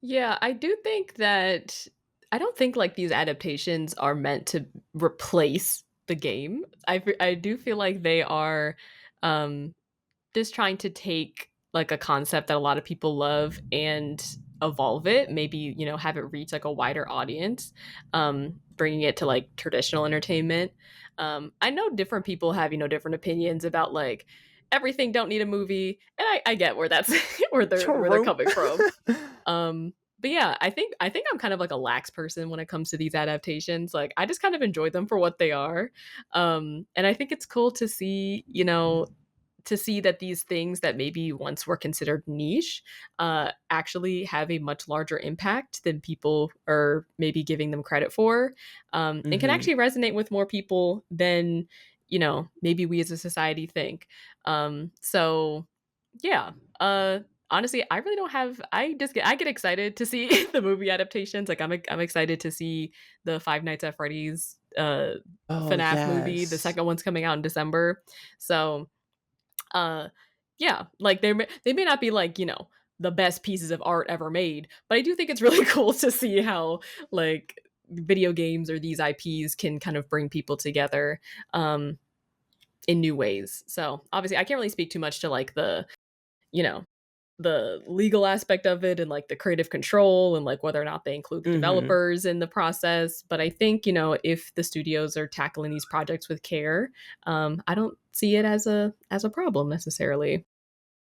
Yeah, I do think that I don't think like these adaptations are meant to replace the game. I do feel like they are um just trying to take like a concept that a lot of people love and evolve it, maybe, have it reach like a wider audience, bringing it to like traditional entertainment. I know different people have, different opinions about like everything don't need a movie, and I get where that's where they're True. coming from. But yeah, I think I'm kind of like a lax person when it comes to these adaptations. Like I just kind of enjoy them for what they are. And I think it's cool to see that these things that maybe once were considered niche actually have a much larger impact than people are maybe giving them credit for, and can Mhm. actually resonate with more people than maybe we as a society think. So yeah, honestly, I really don't have. I get excited to see the movie adaptations. Like I'm excited to see the Five Nights at Freddy's Oh, FNAF movie. The yes. second one's coming out in December. So uh yeah, like they may not be like, the best pieces of art ever made, but I do think it's really cool to see how like video games or these IPs can kind of bring people together in new ways. So obviously I can't really speak too much to like the, you know the legal aspect of it and like the creative control and like whether or not they include the Mhm. developers in the process. But I think, if the studios are tackling these projects with care, I don't see it as a problem necessarily.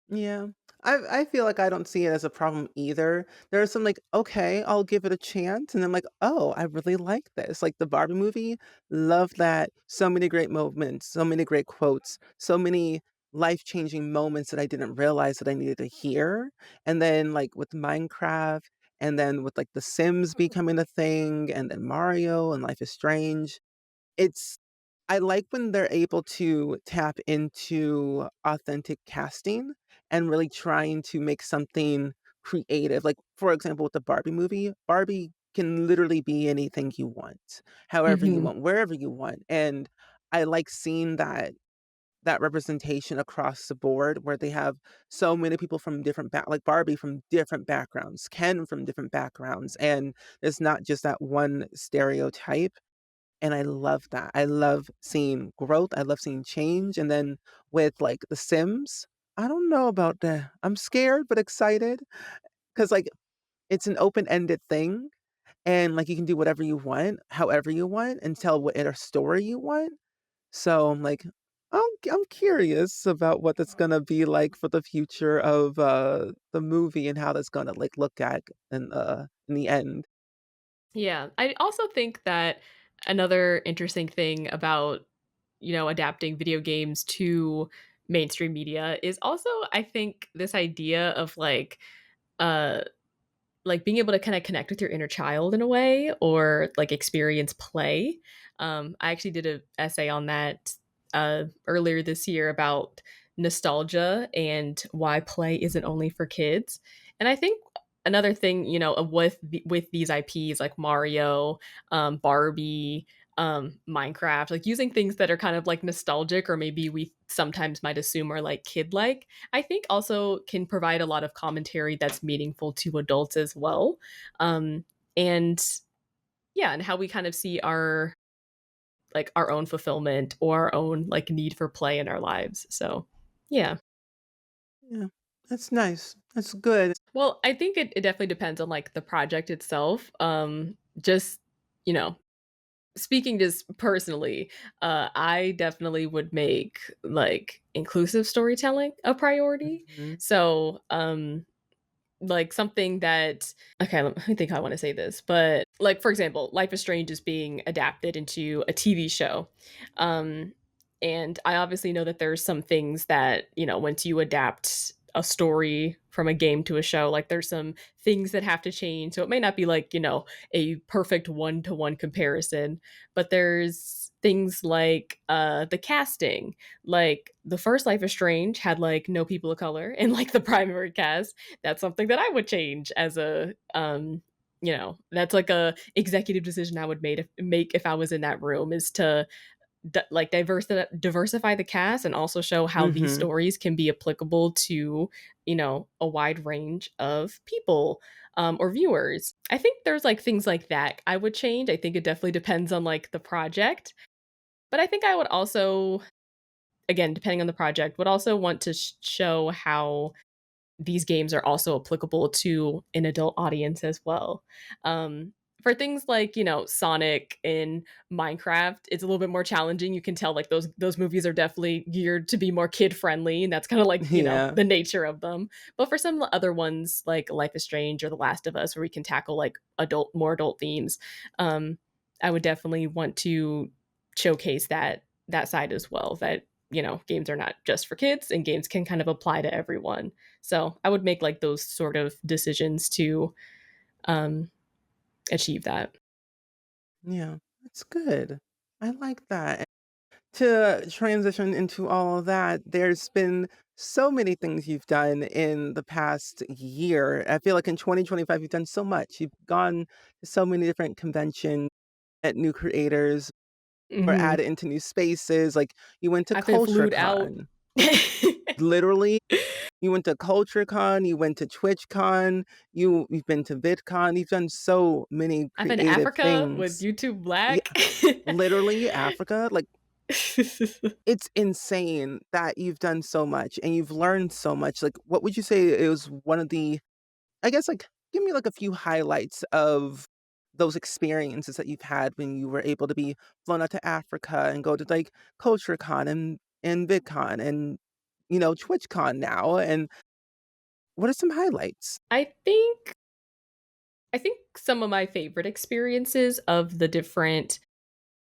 Yeah. I feel like I don't see it as a problem either. There are some like, okay, I'll give it a chance. And I'm like, oh, I really like this. Like the Barbie movie, love that. So many great moments, so many great quotes, so many life-changing moments that I didn't realize that I needed to hear. And then like with Minecraft, and then with like The Sims becoming a thing, and then Mario and Life is Strange. It's I like when they're able to tap into authentic casting and really trying to make something creative. Like, for example, with the Barbie movie, Barbie can literally be anything you want, however you Hmm. want, wherever you want. And I like seeing that representation across the board where they have so many people from different like Barbie from different backgrounds, Ken from different backgrounds, and it's not just that one stereotype. And I love that. I love seeing growth, I love seeing change, and then with, like, The Sims, I don't know about that. I'm scared but excited because like, it's an open-ended thing, and, like, you can do whatever you want, however you want, and tell whatever story you want. So, I'm like, I'm curious about what that's gonna be like for the future of, the movie and how that's gonna, like, look at in the end. Yeah. I also think that another interesting thing about, adapting video games to mainstream media is also, I think, this idea of uh being able to kind of connect with your inner child in a way or like experience play. I actually did an essay on that earlier this year about nostalgia and why play isn't only for kids. And I think another thing, with these IPs like Mario, Barbie, Minecraft, like using things that are kind of like nostalgic or maybe we sometimes might assume are like kid like, I think also can provide a lot of commentary that's meaningful to adults as well. Um, and yeah, and how we kind of see our own fulfillment or our own like need for play in our lives. So yeah. Yeah. That's nice. That's good. Well, I think it definitely depends on like the project itself. Just, you know, speaking just personally, I definitely would make like inclusive storytelling a priority. Mhm. So like something that, okay, let me think how I want to say this, but like for example, Life is Strange is being adapted into a TV show. um and I obviously know that there's some things that, once you adapt a story from a game to a show, like there's some things that have to change, so it may not be like, a perfect one-to-one comparison, but there's things like the casting. Like the first Life is Strange had like no people of color in like the primary cast. That's something that I would change as a that's like a executive decision I would make if I was in that room, is to like diversify the cast and also show how these Mhm. stories can be applicable to, a wide range of people, or viewers. I think there's like things like that I would change. I think it definitely depends on like the project, but I think I would also, again, depending on the project, would also want to show how these games are also applicable to an adult audience as well. For things like, Sonic and Minecraft, it's a little bit more challenging. You can tell like those movies are definitely geared to be more kid friendly, and that's kind of like, Yeah. the nature of them. But for some other ones like Life is Strange or The Last of Us, where we can tackle like more adult themes, um, I would definitely want to showcase that side as well. That, games are not just for kids and games can kind of apply to everyone. So I would make like those sort of decisions to um, achieve that. Yeah. That's good. I like that. To transition into all of that, there's been so many things you've done in the past year. I feel like in 2025, you've done so much. You've gone to so many different conventions, met new creators, or Hmm. added into new spaces. Like you went to I've been flued out. CultureCon. Literally, you went to CultureCon, you went to TwitchCon, you've been to VidCon. You've done so many I've been to creative Africa with things. YouTube Yeah, Black. literally Africa. Like It's insane that you've done so much and you've learned so much. Like, what would you say is one of the, I guess, like, give me like a few highlights of those experiences that you've had when you were able to be flown out to Africa and go to like CultureCon and VidCon and TwitchCon now. And what are some highlights? I think I think some of my favorite experiences of the different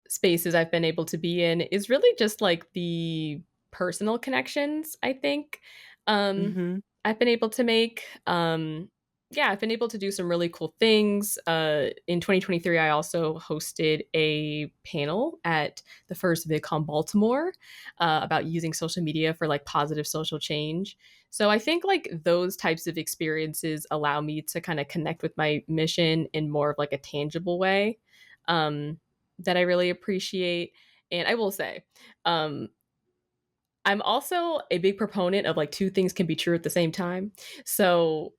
spaces I've been able to be in is really just like the personal connections, I think. Mm-hmm. I've been able to make. Yeah, I've been able to do some really cool things. In 2023, I also hosted a panel at the first VidCon Baltimore about using social media for like positive social change. So I think like those types of experiences allow me to kind of connect with my mission in more of like a tangible way. Um, that I really appreciate. And I will say, um, I'm also a big proponent of like two things can be true at the same time. So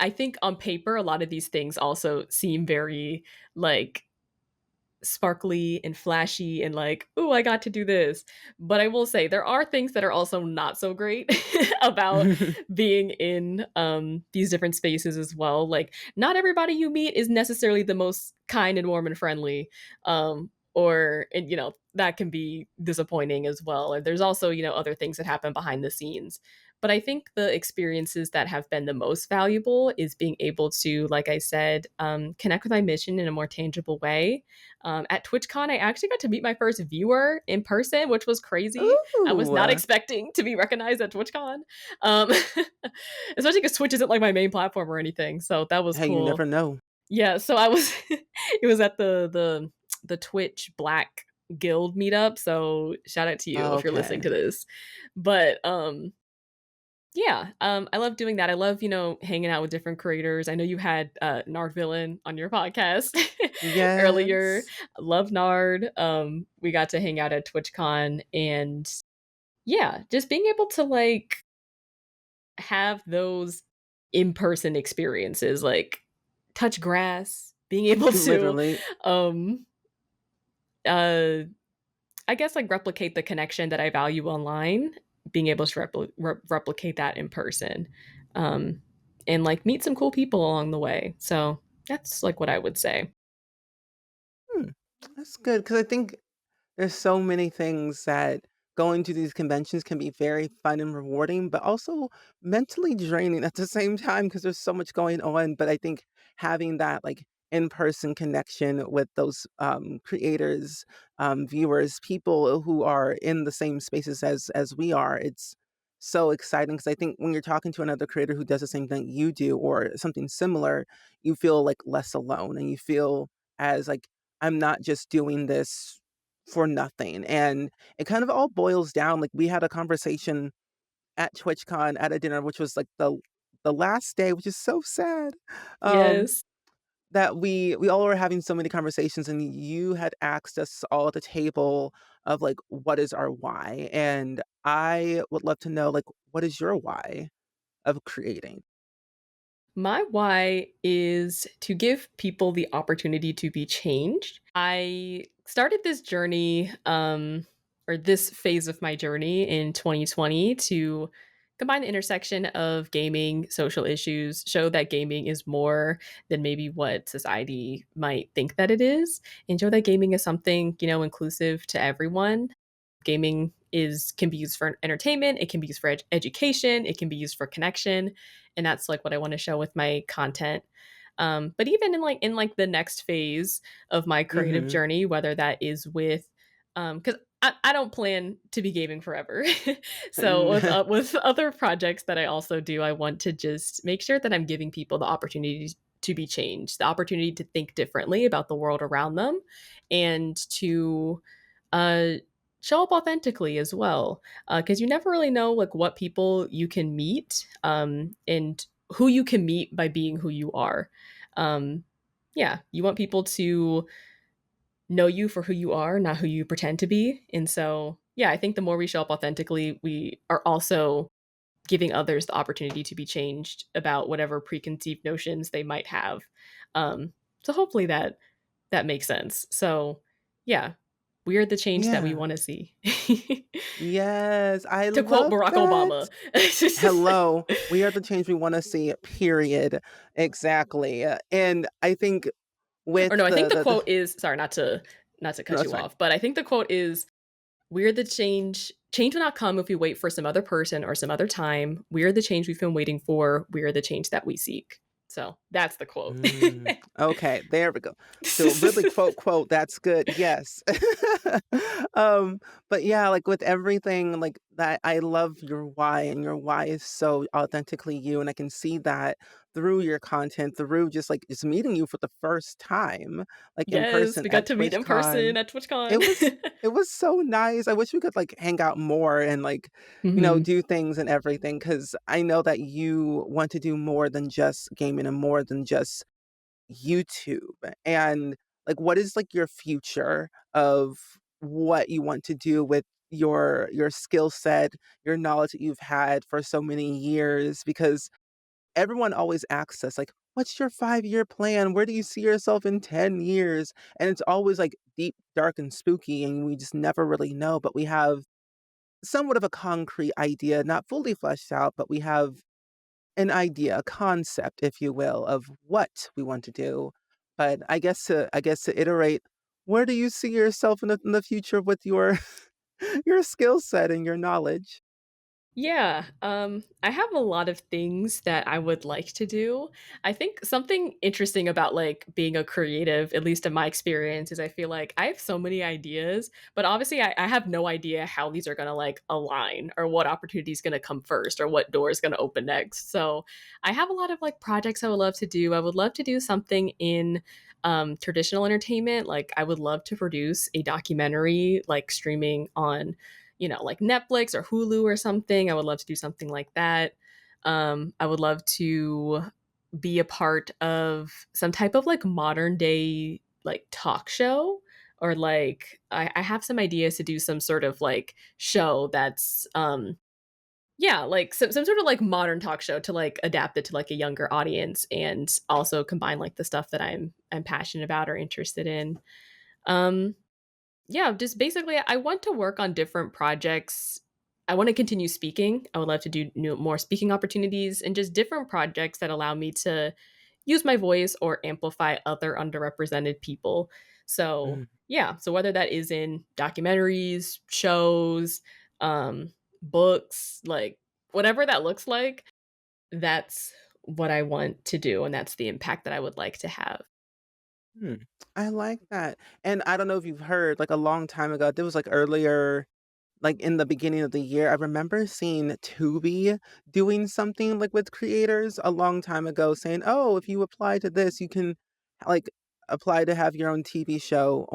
I think on paper, a lot of these things also seem very like sparkly and flashy and like, "Ooh, I got to do this." But I will say there are things that are also not so great about being in these different spaces as well. Like not everybody you meet is necessarily the most kind and warm and friendly. Or and that can be disappointing as well. And there's also, other things that happen behind the scenes. But I think the experiences that have been the most valuable is being able to, like I said, connect with my mission in a more tangible way. At TwitchCon, I actually got to meet my first viewer in person, which was crazy. I was not Ooh. expecting to be recognized at TwitchCon, um, especially because Twitch isn't like my main platform or anything. So that was Hey, you cool. never know. Yeah, so I was it was at the Twitch Black Guild meetup. So shout out to you if you're listening Okay. to this. But yeah, I love doing that. I love, hanging out with different creators. I know you had Nard Villain on your podcast earlier. Yes. Love Nard. We got to hang out at TwitchCon and yeah, just being able to like have those in-person experiences, like touch grass, being able to Literally. um uh I guess like replicate the connection that I value online, being able to replicate that in person, um, and like meet some cool people along the way. So that's like what I would say. Hmm. That's good because I think there's so many things that going to these conventions can be very fun and rewarding, but also mentally draining at the same time because there's so much going on. But I think having that like in-person connection with those creators, viewers, people who are in the same spaces as we are, it's so exciting because I think when you're talking to another creator who does the same thing you do or something similar, you feel like less alone and you feel as like I'm not just doing this for nothing. And it kind of all boils down like we had a conversation at TwitchCon at a dinner, which was like the last day, which is so sad. Um, Yes. that we all were having so many conversations and you had asked us all at the table of like what is our why? And I would love to know like what is your why of creating? My why is to give people the opportunity to be changed. I started this journey, or this phase of my journey in 2020 to combine the intersection of gaming, social issues, show that gaming is more than maybe what society might think that it is, and show that gaming is something, inclusive to everyone. Gaming is can be used for entertainment, it can be used for education, it can be used for connection, and that's like what I want to show with my content. But even in like the next phase of my creative Mhm. journey, whether that is with because I don't plan to be gaming forever. So with other projects that I also do, I want to just make sure that I'm giving people the opportunity to be changed, the opportunity to think differently about the world around them, and to uh, show up authentically as well. Because you never really know like what people you can meet, and who you can meet by being who you are. Um, yeah, you want people to know you for who you are, not who you pretend to be. And so, yeah, I think the more we show up authentically, we are also giving others the opportunity to be changed about whatever preconceived notions they might have. So hopefully that makes sense. So, yeah, We are the change that we Yeah. want to see. Yes, I To quote love Barack that. Obama. Hello, we are the change we wanna see, period. Exactly, and I think with Or no, I think the the quote is, sorry, not to no, cut it's you fine. off, but I think the quote is, "We're the change will not come if we wait for some other person or some other time. We're the change we've been waiting for. We're the change that we seek." So, that's the quote. Okay, there we go. So really quote, that's good. Yes. Um, but yeah, like with everything like that, I love your why, and your why is so authentically you, and I can see that through your content, through just meeting you for the first time, like in Yes, person we got at to meet in person TwitchCon. at It TwitchCon. was it was so nice. I wish we could like hang out more and like, Mhm. do things and everything because I know that you want to do more than just gaming and more than just YouTube. And like what is like your future of what you want to do with your skill set, your knowledge that you've had for so many years? Because everyone always asks us like, what's your 5-year plan? Where do you see yourself in 10 years? And it's always like deep, dark, and spooky, and we just never really know. But we have somewhat of a concrete idea, not fully fleshed out, but we have an idea, a concept, if you will, of what we want to do. But I guess to iterate, where do you see yourself in the future with your your skill set and your knowledge? Yeah, I have a lot of things that I would like to do. I think something interesting about like being a creative, at least in my experience, is I feel like I have so many ideas, but obviously I have no idea how these are gonna like align or what opportunity is gonna come first or what door is gonna open next. So I have a lot of like projects I would love to do. I would love to do something in traditional entertainment. Like I would love to produce a documentary like streaming on like Netflix or Hulu or something. I would love to do something like that. I would love to be a part of some type of like modern day like talk show or like I have some ideas to do some sort of like show that's yeah, like some sort of like modern talk show to like adapt it to like a younger audience and also combine like the stuff that I'm passionate about or interested in. Um yeah, just basically, I want to work on different projects. I want to continue speaking. I would love to do more speaking opportunities and just different projects that allow me to use my voice or amplify other underrepresented people. So, Mm, yeah, so whether that is in documentaries, shows, books, like whatever that looks like, that's what I want to do. And that's the impact that I would like to have. hmm. I like that. And I don't know if you've heard, like a long time ago, there was like earlier like, in the beginning of the year, I remember seeing Tubi doing something, like, with creators a long time ago saying, "Oh, if you apply to this, you can, like, apply to have your own TV show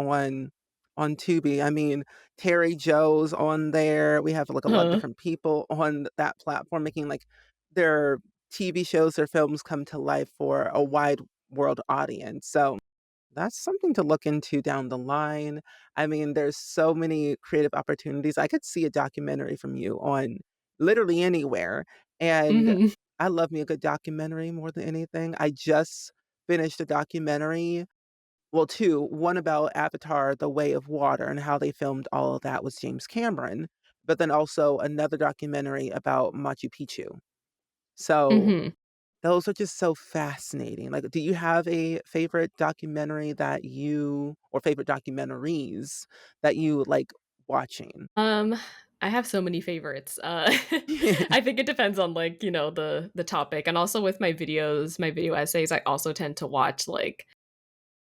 on Tubi." I mean, Terry Joe's on there. We have, like, a lot of Uh, different people on that platform making, like, their TV shows or films come to life for a wide world audience. So that's something to look into down the line. I mean, there's so many creative opportunities. I could see a documentary from you on literally anywhere. And mhm. I love me a good documentary more than anything. I just finished a documentary, well, two, one about Avatar, The Way of Water, and how they filmed all of that with James Cameron, but then also another documentary about Machu Picchu. So Mhm. those are just so fascinating. Like, do you have a favorite documentary that you or favorite documentaries that you like watching? Um, I have so many favorites. I think it depends on like, the topic. And also with my video essays, I also tend to watch like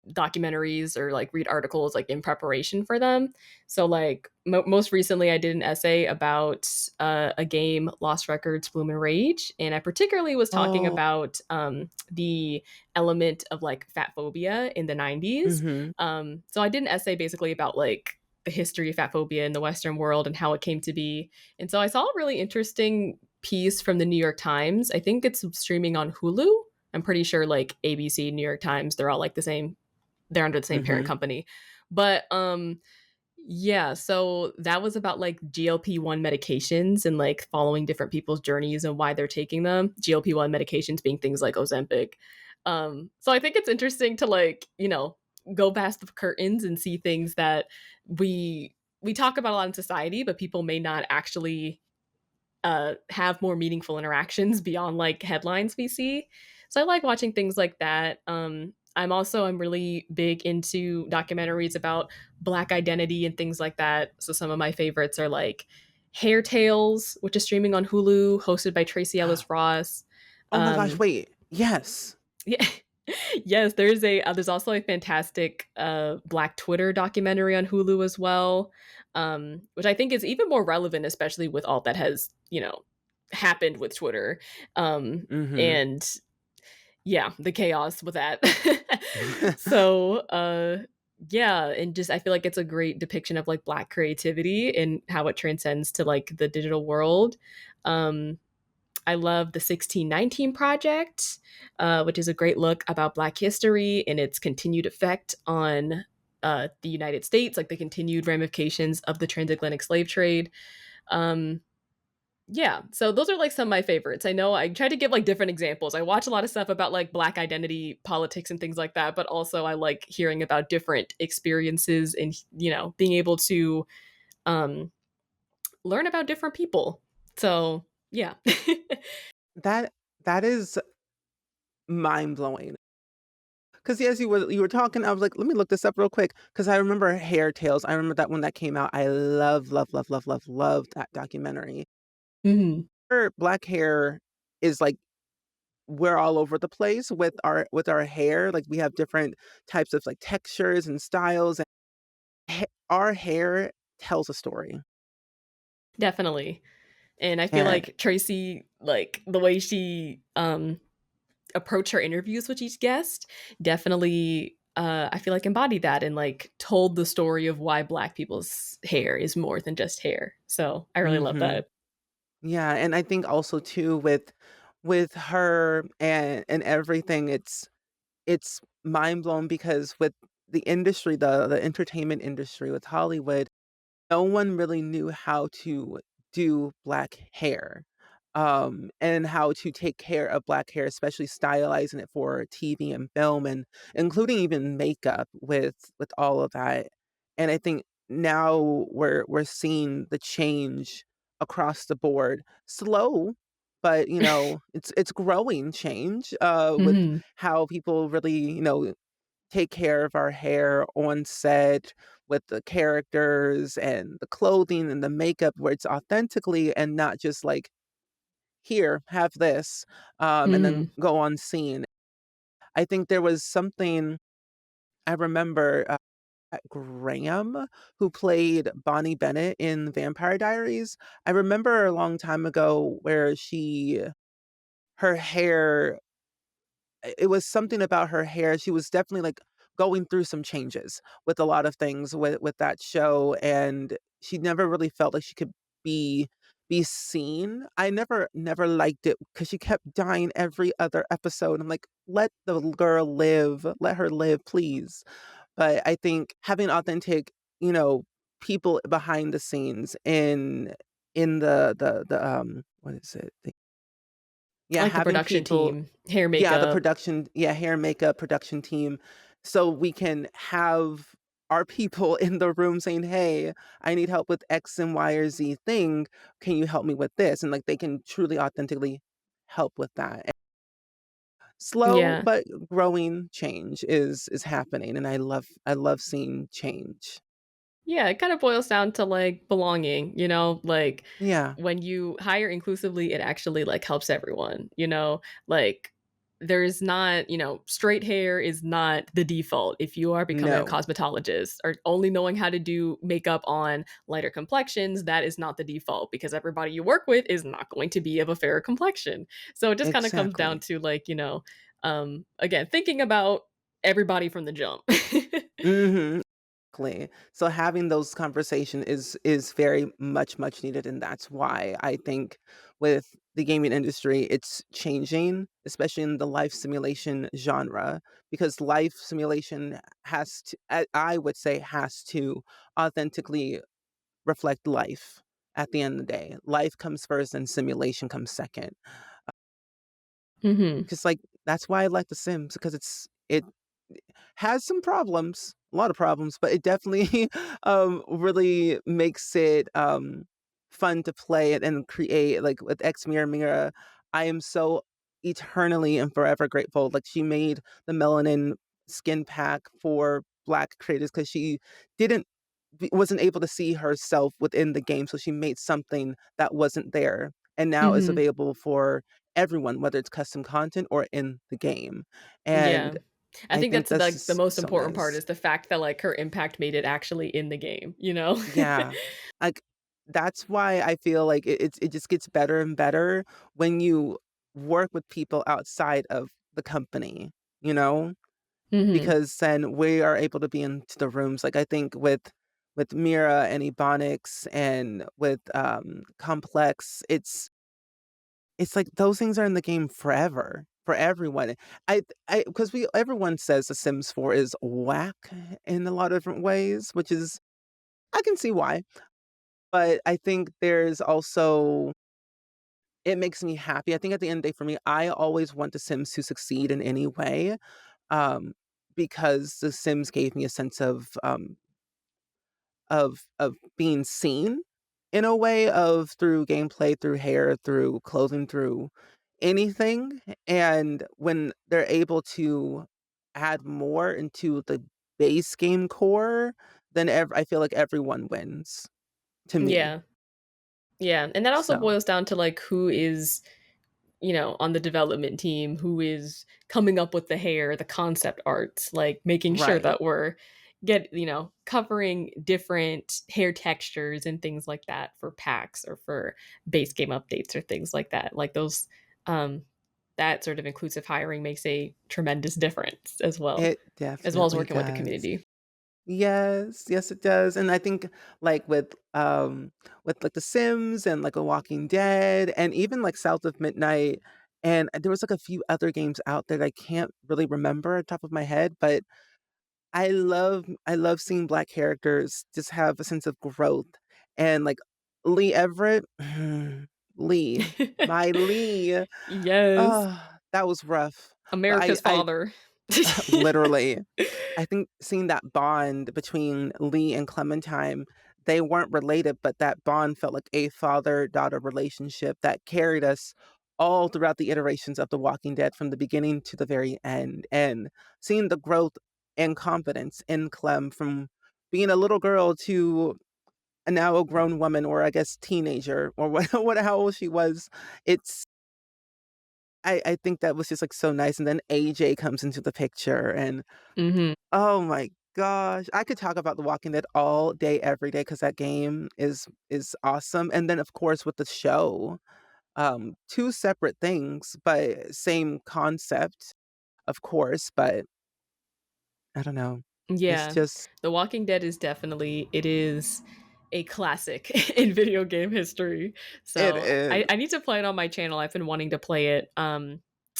documentaries or like read articles like in preparation for them. So like most recently I did an essay about a game Lost Records Bloom and Rage, and I particularly was talking Oh, about the element of like fat phobia in the 90s. mhm, So I did an essay basically about like the history of fat phobia in the Western world and how it came to be. And so I saw a really interesting piece from the New York Times. I think it's streaming on Hulu. I'm pretty sure like ABC, New York Times, they're all like the same, they're under the same parent mhm, company. But yeah, so that was about like GLP-1 medications and like following different people's journeys and why they're taking them. GLP-1 medications being things like Ozempic. So I think it's interesting to like, go past the curtains and see things that we talk about a lot in society, but people may not actually have more meaningful interactions beyond like headlines we see. So I like watching things like that. I'm really big into documentaries about Black identity and things like that. So some of my favorites are like Hair Tales, which is streaming on Hulu, hosted by Tracy Ellis Ross. Oh my gosh, Um, wait. Yes. yeah. Yes, there's also a fantastic Black Twitter documentary on Hulu as well, which I think is even more relevant, especially with all that has happened with Twitter, Mm-hmm. and yeah, the chaos with that. So yeah, and just I feel like it's a great depiction of like Black creativity and how it transcends to like the digital world. Um, I love the 1619 Project, which is a great look about Black history and its continued effect on the United States, like the continued ramifications of the transatlantic slave trade. Um, yeah, so those are like some of my favorites. I know I try to give like different examples. I watch a lot of stuff about like Black identity politics and things like that, but also I like hearing about different experiences and being able to um, learn about different people. So yeah. That that is mind blowing. Because yes, you were talking. I was like, let me look this up real quick. Because I remember Hair Tales. I remember that when that came out. I love that documentary. Mhm. Her black hair is like we're all over the place with our hair. Like we have different types of like textures and styles. And our hair tells a story. Definitely. And I feel And like Tracy, like the way she approached her interviews with each guest, definitely I feel like embodied that and like told the story of why Black people's hair is more than just hair. So I really love hmm that. yeah, and I think also too with her and everything, it's mind blown because with the industry, the entertainment industry with Hollywood, no one really knew how to do black hair, and how to take care of black hair, especially stylizing it for TV and film, and including even makeup with all of that. And I think now we're seeing the change across the board, slow, but it's growing change with Mhm. how people really take care of our hair on set with the characters and the clothing and the makeup where it's authentically and not just like, "Here, have this," and then Mhm. go on scene. I think there was something I remember, Graham, who played Bonnie Bennett in Vampire Diaries. I remember a long time ago where her hair it was something about her hair. She was definitely, like, going through some changes with a lot of things with that show, and she never really felt like she could be be seen. I never liked it because she kept dying every other episode. I'm like, "Let the girl live. Let her live, please." But I think having authentic, you know, people behind the scenes in the what is it? Yeah, Like the having production people team, hair, yeah, the makeup. production yeah, hair and makeup production team, so we can have our people in the room saying, "Hey, I need help with X and Y or Z thing. Can you help me with this?" And, like, they can truly authentically help with that. Slow Yeah. but growing change is happening, and I love seeing change. Yeah, it kind of boils down to like belonging, like Yeah. when you hire inclusively, it actually like helps everyone, like there's not, straight hair is not the default if you are becoming a No. cosmetologist or only knowing how to do makeup on lighter complexions. That is not the default because everybody you work with is not going to be of a fairer complexion. So it just kind of comes down Exactly. to like, again, thinking about everybody from the jump. Mhm. Exactly. So having those conversation is very much needed, and that's why I think with the gaming industry, it's changing, especially in the life simulation genre, because life simulation has to, I would say, has to authentically reflect life. At the end of the day, life comes first, and simulation comes second. Hmm. Because like that's why I like The Sims because it. has some problems, a lot of problems, but it definitely really makes it fun to play it and create. Like with X Mira Mira, I am so eternally and forever grateful. Like she made the melanin skin pack for Black creators because she didn't wasn't able to see herself within the game, so she made something that wasn't there, and now is Mhm. available for everyone, whether it's custom content or in the game, Yeah. and I I think think that's, that's like, the just most so important part nice. is the fact that, like, her impact made it actually in the game, you know? Yeah. Like, that's why I feel like it just gets better and better when you work with people outside of the company, you know? Mhm. Because then we are able to be into the rooms. Like, I think with Mira and Ebonics and with, Complex, it's like those things are in the game forever, for everyone. I because we everyone says The Sims 4 is whack in a lot of different ways, which is I can see why, but I think there's also it makes me happy. I think at the end of the day for me, I always want The Sims to succeed in any way, um, because The Sims gave me a sense of being seen in a way of through gameplay, through hair, through clothing, through anything, and when they're able to add more into the base game core, then I feel like everyone wins to me. Yeah. Yeah, and that also So, boils down to, like, who is, on the development team, who is coming up with the hair, the concept arts, like, making sure right. that we're covering different hair textures and things like that for packs or for base game updates or things like that. Like, um that sort of inclusive hiring makes a tremendous difference It as well as definitely working with the does. community. Yes, yes, it does, and I think, like, like, The Sims and, like, The Walking Dead and even, like, South of Midnight, and there was, like, a few other games out there that I can't really remember at the top of my head, but I love seeing Black characters just have a sense of growth, and, like, Lee Everett, Lee, my Lee, Yes, that was rough, but America's I father. literally. I think seeing that bond between Lee and Clementine, they weren't related, but that bond felt like a father-daughter relationship that carried us all throughout the iterations of The Walking Dead from the beginning to the very end, and seeing the growth and confidence in Clem from being a little girl to a now a grown woman or I guess teenager or what how old she was. It's I think that was just, like, so nice, and then AJ comes into the picture and Mhm. oh my gosh. I could talk about The Walking Dead all day, every day because that game is awesome, and then, of course, with the show, 2 separate things, but same concept, of course, but I don't know. It's Yeah. just The Walking Dead is definitely it is a classic in video game history. it So, is. I need to play it on my channel. I've been wanting to play it,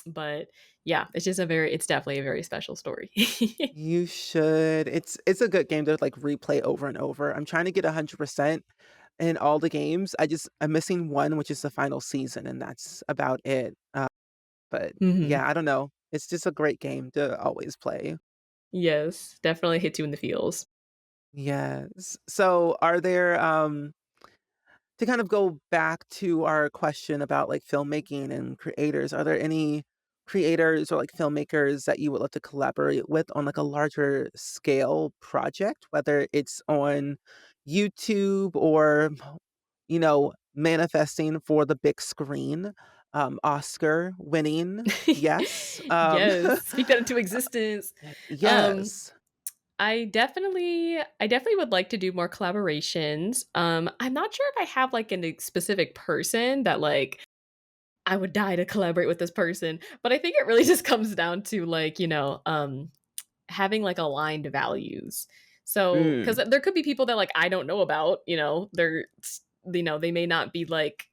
but yeah, it's definitely a very special story. You should. It's a good game to, like, replay over and over. I'm trying to get 100% in all the games. I'm missing 1, which is the final season, and that's about it. But Mhm. yeah, I don't know. It's just a great game to always play. Yes, definitely hits you in the feels. Yes. So are there, to kind of go back to our question about, like, filmmaking and creators, are there any creators or, like, filmmakers that you would love to collaborate with on, like, a larger scale project, whether it's on YouTube or, manifesting for the big screen, Oscar winning, yes, Yes, speak that into existence. Um yes. I definitely would like to do more collaborations. I'm not sure if I have like a specific person that like I would die to collaborate with this person, but I think it really just comes down to like, having like aligned values. So, cuz Mm, there could be people that like I don't know about, they may not be like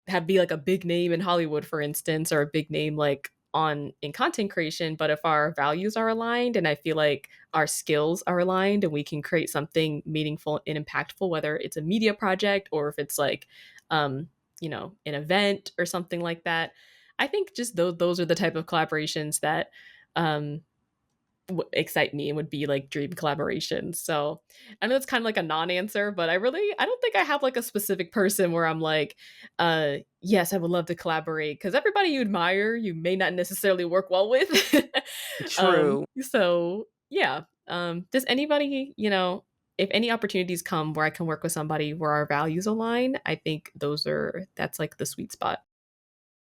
have be like a big name in Hollywood for instance or a big name like on in content creation, but if our values are aligned and I feel like our skills are aligned and we can create something meaningful and impactful whether it's a media project or if it's like um an event or something like that. I think just those are the type of collaborations that um excite me and would be like dream collaborations. So I know it's kind of like a non-answer, but I don't think I have like a specific person where I'm like, yes, I would love to collaborate because everybody you admire, you may not necessarily work well with. True. So yeah. Does anybody, if any opportunities come where I can work with somebody where our values align, I think that's like the sweet spot.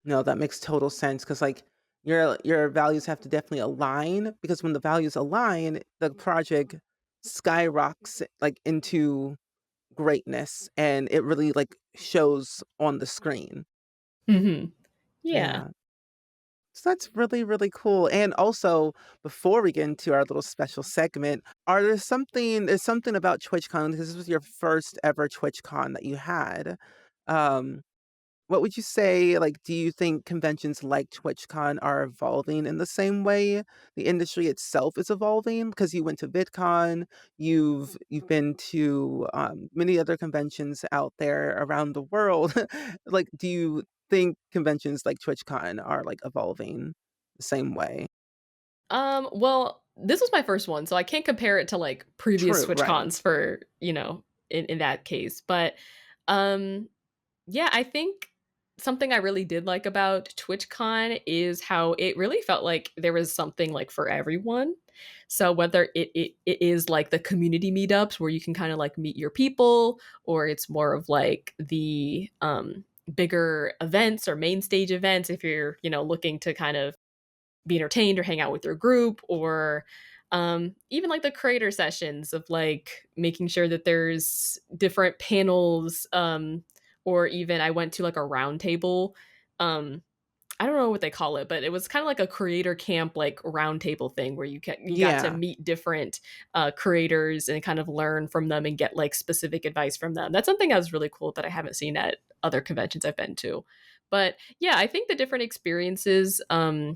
No, that makes total sense because like your values have to definitely align because when the values align, the project skyrockets like into greatness and it really like shows on the screen. Hmm. Yeah. Yeah. So that's really, really cool. And also, before we get into our little special segment, there's something about TwitchCon, because this was your first ever TwitchCon that you had. Um, what would you say, like, do you think conventions like TwitchCon are evolving in the same way the industry itself is evolving? Because you went to VidCon, you've been to many other conventions out there around the world. Like, do you think conventions like TwitchCon are like evolving the same way? Well, this was my first one, so I can't compare it to like previous True, Switch right. cons for, in that case. But um yeah, I think something I really did like about TwitchCon is how it really felt like there was something like for everyone. So whether it is like the community meetups where you can kind of like meet your people, or it's more of like the bigger events or main stage events if you're, looking to kind of be entertained or hang out with your group, or even like the creator sessions of like making sure that there's different panels, or even I went to like a round table. I don't know what they call it, but it was kind of like a creator camp, like round table thing where you got to Yeah. meet different creators and kind of learn from them and get like specific advice from them. That's something that was really cool that I haven't seen at other conventions I've been to. But yeah, I think the different experiences, I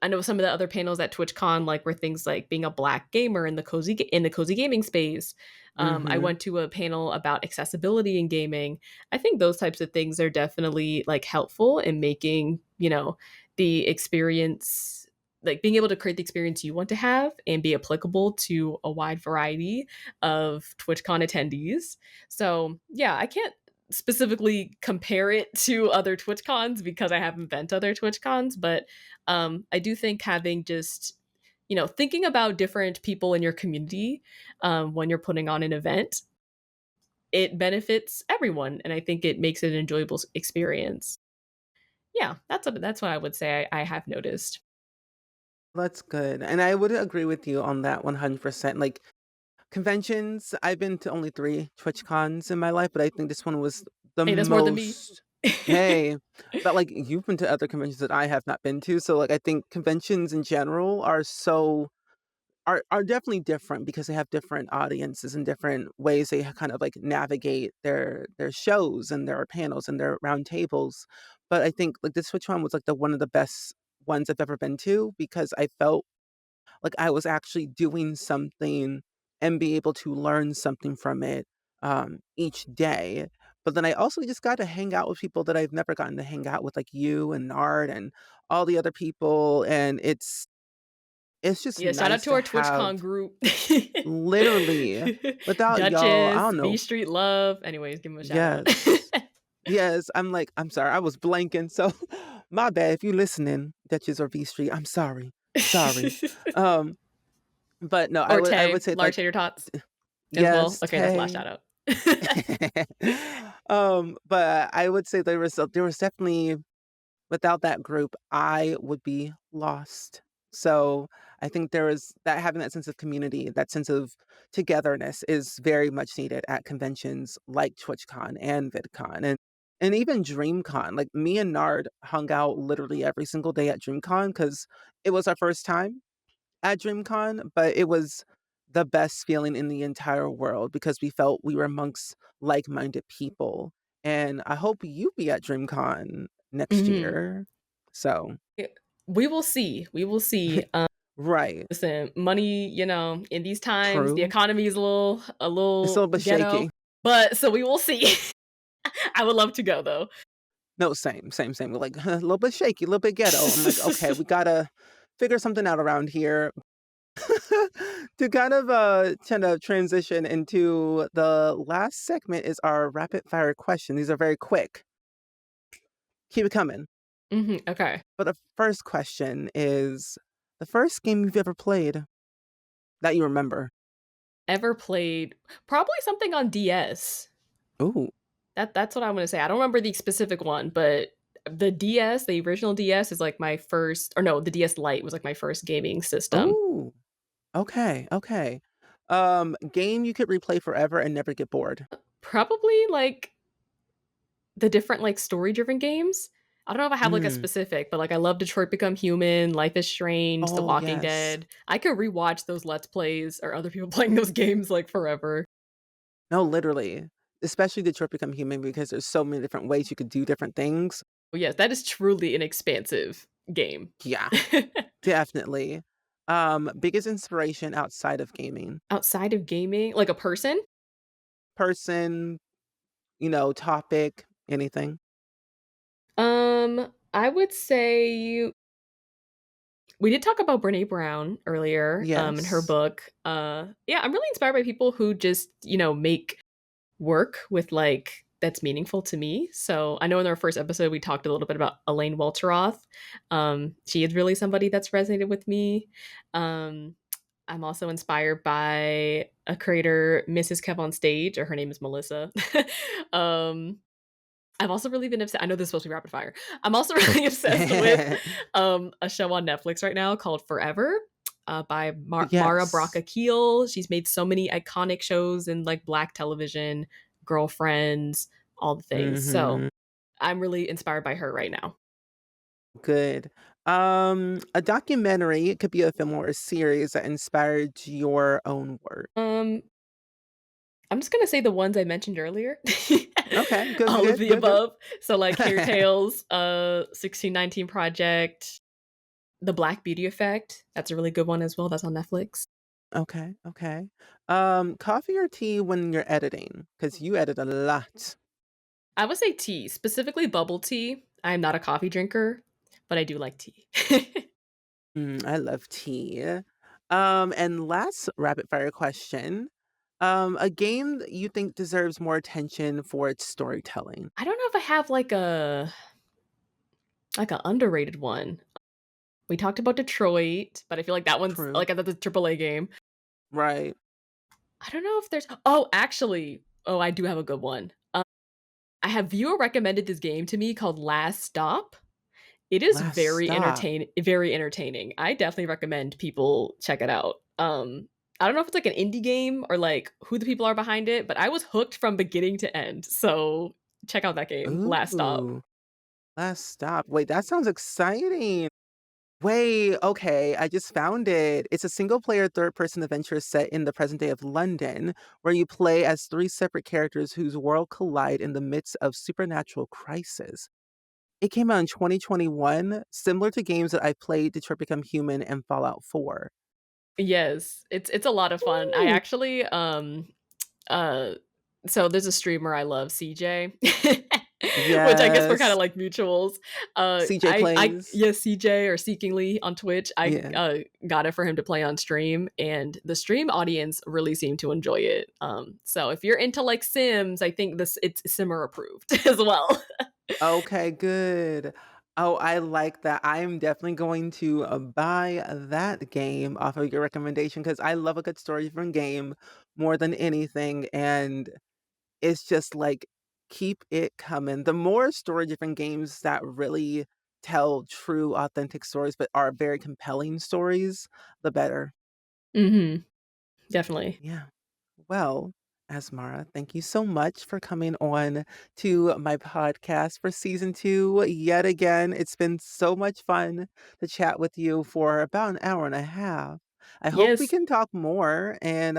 know some of the other panels at TwitchCon like were things like being a black gamer in the cozy gaming space. I Mm-hmm. went to a panel about accessibility in gaming. I think those types of things are definitely like helpful in making, the experience, like being able to create the experience you want to have and be applicable to a wide variety of TwitchCon attendees. So yeah, I can't specifically compare it to other TwitchCons because I haven't been to other TwitchCons, but I do think having just, thinking about different people in your community when you're putting on an event, it benefits everyone, and I think it makes it an enjoyable experience. Yeah, that's what I would say I have noticed. That's good. And I would agree with you on that 100%. Like conventions, I've been to only 3 TwitchCons in my life, but I think this one was the Hey, that's more than me. most. Hey, but, like, you've been to other conventions that I have not been to, so, like, I think conventions in general are definitely different because they have different audiences and different ways they kind of, like, navigate their shows and their panels and their round tables. But I think, like, this Twitch one was, like, the one of the best ones I've ever been to because I felt like I was actually doing something and be able to learn something from it, each day. But then I also just got to hang out with people that I've never gotten to hang out with, like you and Nard and all the other people, and it's just Yeah, shout out nice to to our have TwitchCon group. literally, without y'all, I Duchess, don't V know. Street Love. Anyways, give him a shout out. Yes. Yes, I'm like, I'm sorry, I was blanking, so my bad if you listening, Duchess or V Street, I'm sorry. Sorry. Um, but no, Or I would Tay, say, large like, tater tots as well. yes, Okay, that's last Tay. shout out. But I would say there was definitely without that group, I would be lost. So, I think there is that having that sense of community, that sense of togetherness is very much needed at conventions like TwitchCon and VidCon and even DreamCon. Like, me and Nard hung out literally every single day at DreamCon because it was our first time at DreamCon, but it was the best feeling in the entire world because we felt we were amongst like-minded people, and I hope you be at DreamCon next Mhm. year. So Yeah, we will see. We will see. right. Listen, money, in these times, the True. economy is a It's a little little bit ghetto, shaky. but so we will see. I would love to go though. No, same, same, same. We're like, "A little bit shaky, a little bit ghetto." I'm like, "Okay, we gotta figure something out around here. To kind of transition into the last segment is our rapid fire question. These are very quick. Keep it coming. Okay. But the first question is the first game you've ever played that you remember. Ever played probably something on DS. Ooh. That's what I'm gonna say. I don't remember the specific one, but the DS, the original DS, is like my first, or no, the DS Lite was like my first gaming system. Ooh. Okay. Okay. Game you could replay forever and never get bored. Probably like the different like story driven games. I don't know if I have like a Mm. specific, but like I love Detroit Become Human, Life is Strange, The Oh Walking yes. Dead. I could rewatch those Let's Plays or other people playing those games like forever. No, literally. Especially Detroit Become Human because there's so many different ways you could do different things. But yes, that is truly an expansive game. Yeah, definitely. Biggest inspiration outside of gaming. Outside of gaming, like a person, Person, topic, anything. I would say we did talk about Brene Brown earlier, in her Yes. book. Yeah, I'm really inspired by people who just, make work with like that's meaningful to me. So I know in our first episode we talked a little bit about Elaine Welteroth. She is really somebody that's resonated with me. Um, I'm also inspired by a creator, Mrs. Kev on Stage, or her name is Melissa. um, I've also really been obsessed. I know this is supposed to be rapid fire. I'm also really obsessed with a show on Netflix right now called Forever. By Mara Yes. Braca Keel. She's made so many iconic shows in like black television, Girlfriends, all the things. So Mhm. I'm really inspired by her right now. Good. A documentary, it could be a film or a series that inspired your own work. Um, I'm just gonna say the ones I mentioned earlier. Okay, good, All of good, the good, above. So like Hair good. Tales, 1619 Project, The Black Beauty Effect. That's a really good one as well. That's on Netflix. Okay, okay. Coffee or tea when you're editing? Because you edit a lot. I would say tea, specifically bubble tea. I'm not a coffee drinker, but I do like tea. I love tea. And last rapid fire question. A game that you think deserves more attention for its storytelling. I don't know if I have like a underrated one. We talked about Detroit, but I feel like that one's True. like that's a AAA game. Right. I don't know if there's Oh, actually, I do have a good one. I have viewer recommended this game to me called Last Stop. It is Last stop. very entertaining. I definitely recommend people check it out. I don't know if it's like an indie game or like who the people are behind it, but I was hooked from beginning to end. So check out that game, Last Stop. Ooh. Last stop. Wait, that sounds exciting. Wait, okay, I just found it. It's a single player third person adventure set in the present day of London, where you play as three separate characters whose world collide in the midst of supernatural crisis. It came out in 2021, similar to games that I played Detroit Become Human and Fallout 4. Yes, it's a lot of fun. I Ooh. actually uh so there's a streamer I love, CJ. Which I guess we're kind Yes. of like mutuals. CJ plays. Yes, CJ or Seekingly on Twitch. I Yeah. got it for him to play on stream, and the stream audience really seemed to enjoy it. So if you're into like Sims, I think it's Simmer approved as well. Okay, good. Oh, I like that. I'm definitely going to buy that game off of your recommendation because I love a good story-driven game more than anything. And it's just like, keep it coming. The more story-driven games that really tell true, authentic stories, but are very compelling stories, the better. Mhm. Definitely. Yeah. Well, Asmara, thank you so much for coming on to my podcast for season two yet again. It's been so much fun to chat with you for about an hour and a half. I hope we Yes. can talk more and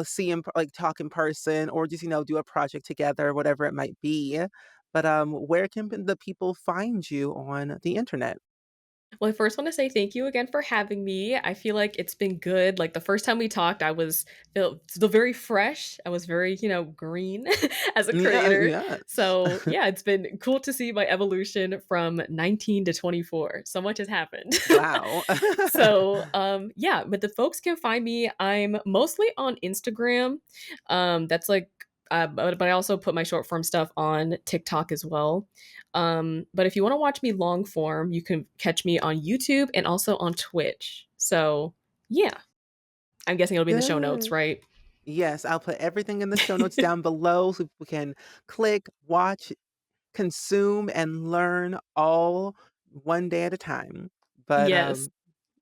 see like talk in person or just, do a project together, whatever it might be. But where can the people find you on the internet? Well, I first want to say thank you again for having me. I feel like it's been good. Like the first time we talked, I was feel still very fresh. I was very, green as a Yeah, creator. yes. So yeah, it's been cool to see my evolution from 19 to 24. So much has happened. Wow. So yeah, but the folks can find me. I'm mostly on Instagram. That's like but I also put my short form stuff on TikTok as well. But if you want to watch me long form, you can catch me on YouTube and also on Twitch. So yeah, I'm guessing it'll be in the show notes, Good. right? Yes, I'll put everything in the show notes down below so people can click, watch, consume, and learn all one day at a time. But Yes.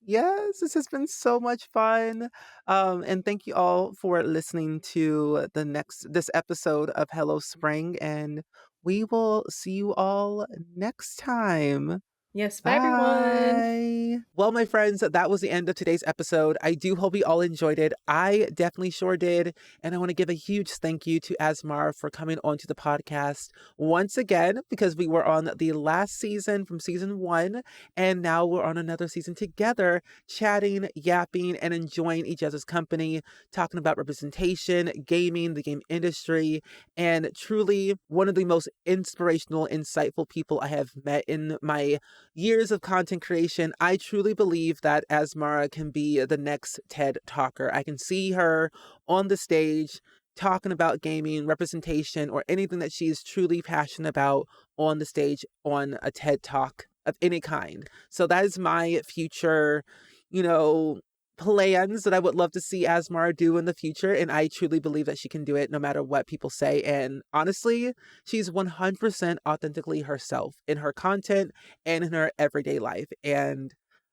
yes, this has been so much fun. And thank you all for listening to this episode of Hello Spring, and we will see you all next time. Yes. Bye, everyone. Bye. Well, my friends, that was the end of today's episode. I do hope you all enjoyed it. I definitely sure did. And I want to give a huge thank you to Asmara for coming onto the podcast once again, because we were on the last season from season 1. And now we're on another season together, chatting, yapping, and enjoying each other's company, talking about representation, gaming, the game industry, and truly one of the most inspirational, insightful people I have met in my years of content creation. I truly believe that Asmara can be the next TED Talker. I can see her on the stage talking about gaming, representation, or anything that she is truly passionate about on the stage on a TED Talk of any kind. So that is my future, you know, plans that I would love to see Asmara do in the future. And I truly believe that she can do it no matter what people say. And honestly, she's 100% authentically herself in her content and in her everyday life. And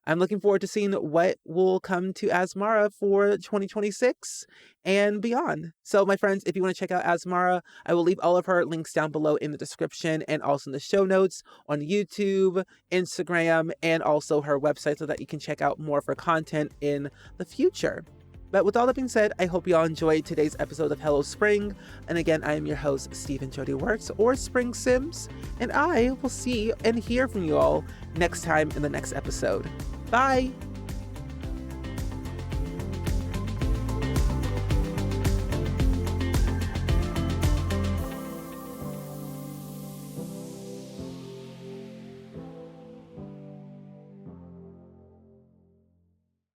I'm looking forward to seeing what will come to Asmara for 2026 and beyond. So, my friends, if you want to check out Asmara, I will leave all of her links down below in the description and also in the show notes on YouTube, Instagram, and also her website so that you can check out more of her content in the future. But with all that being said, I hope you all enjoyed today's episode of Hello Spring. And again, I am your host, Stephen Jody Works, or Spring Sims, and I will see and hear from you all next time in the next episode. Bye!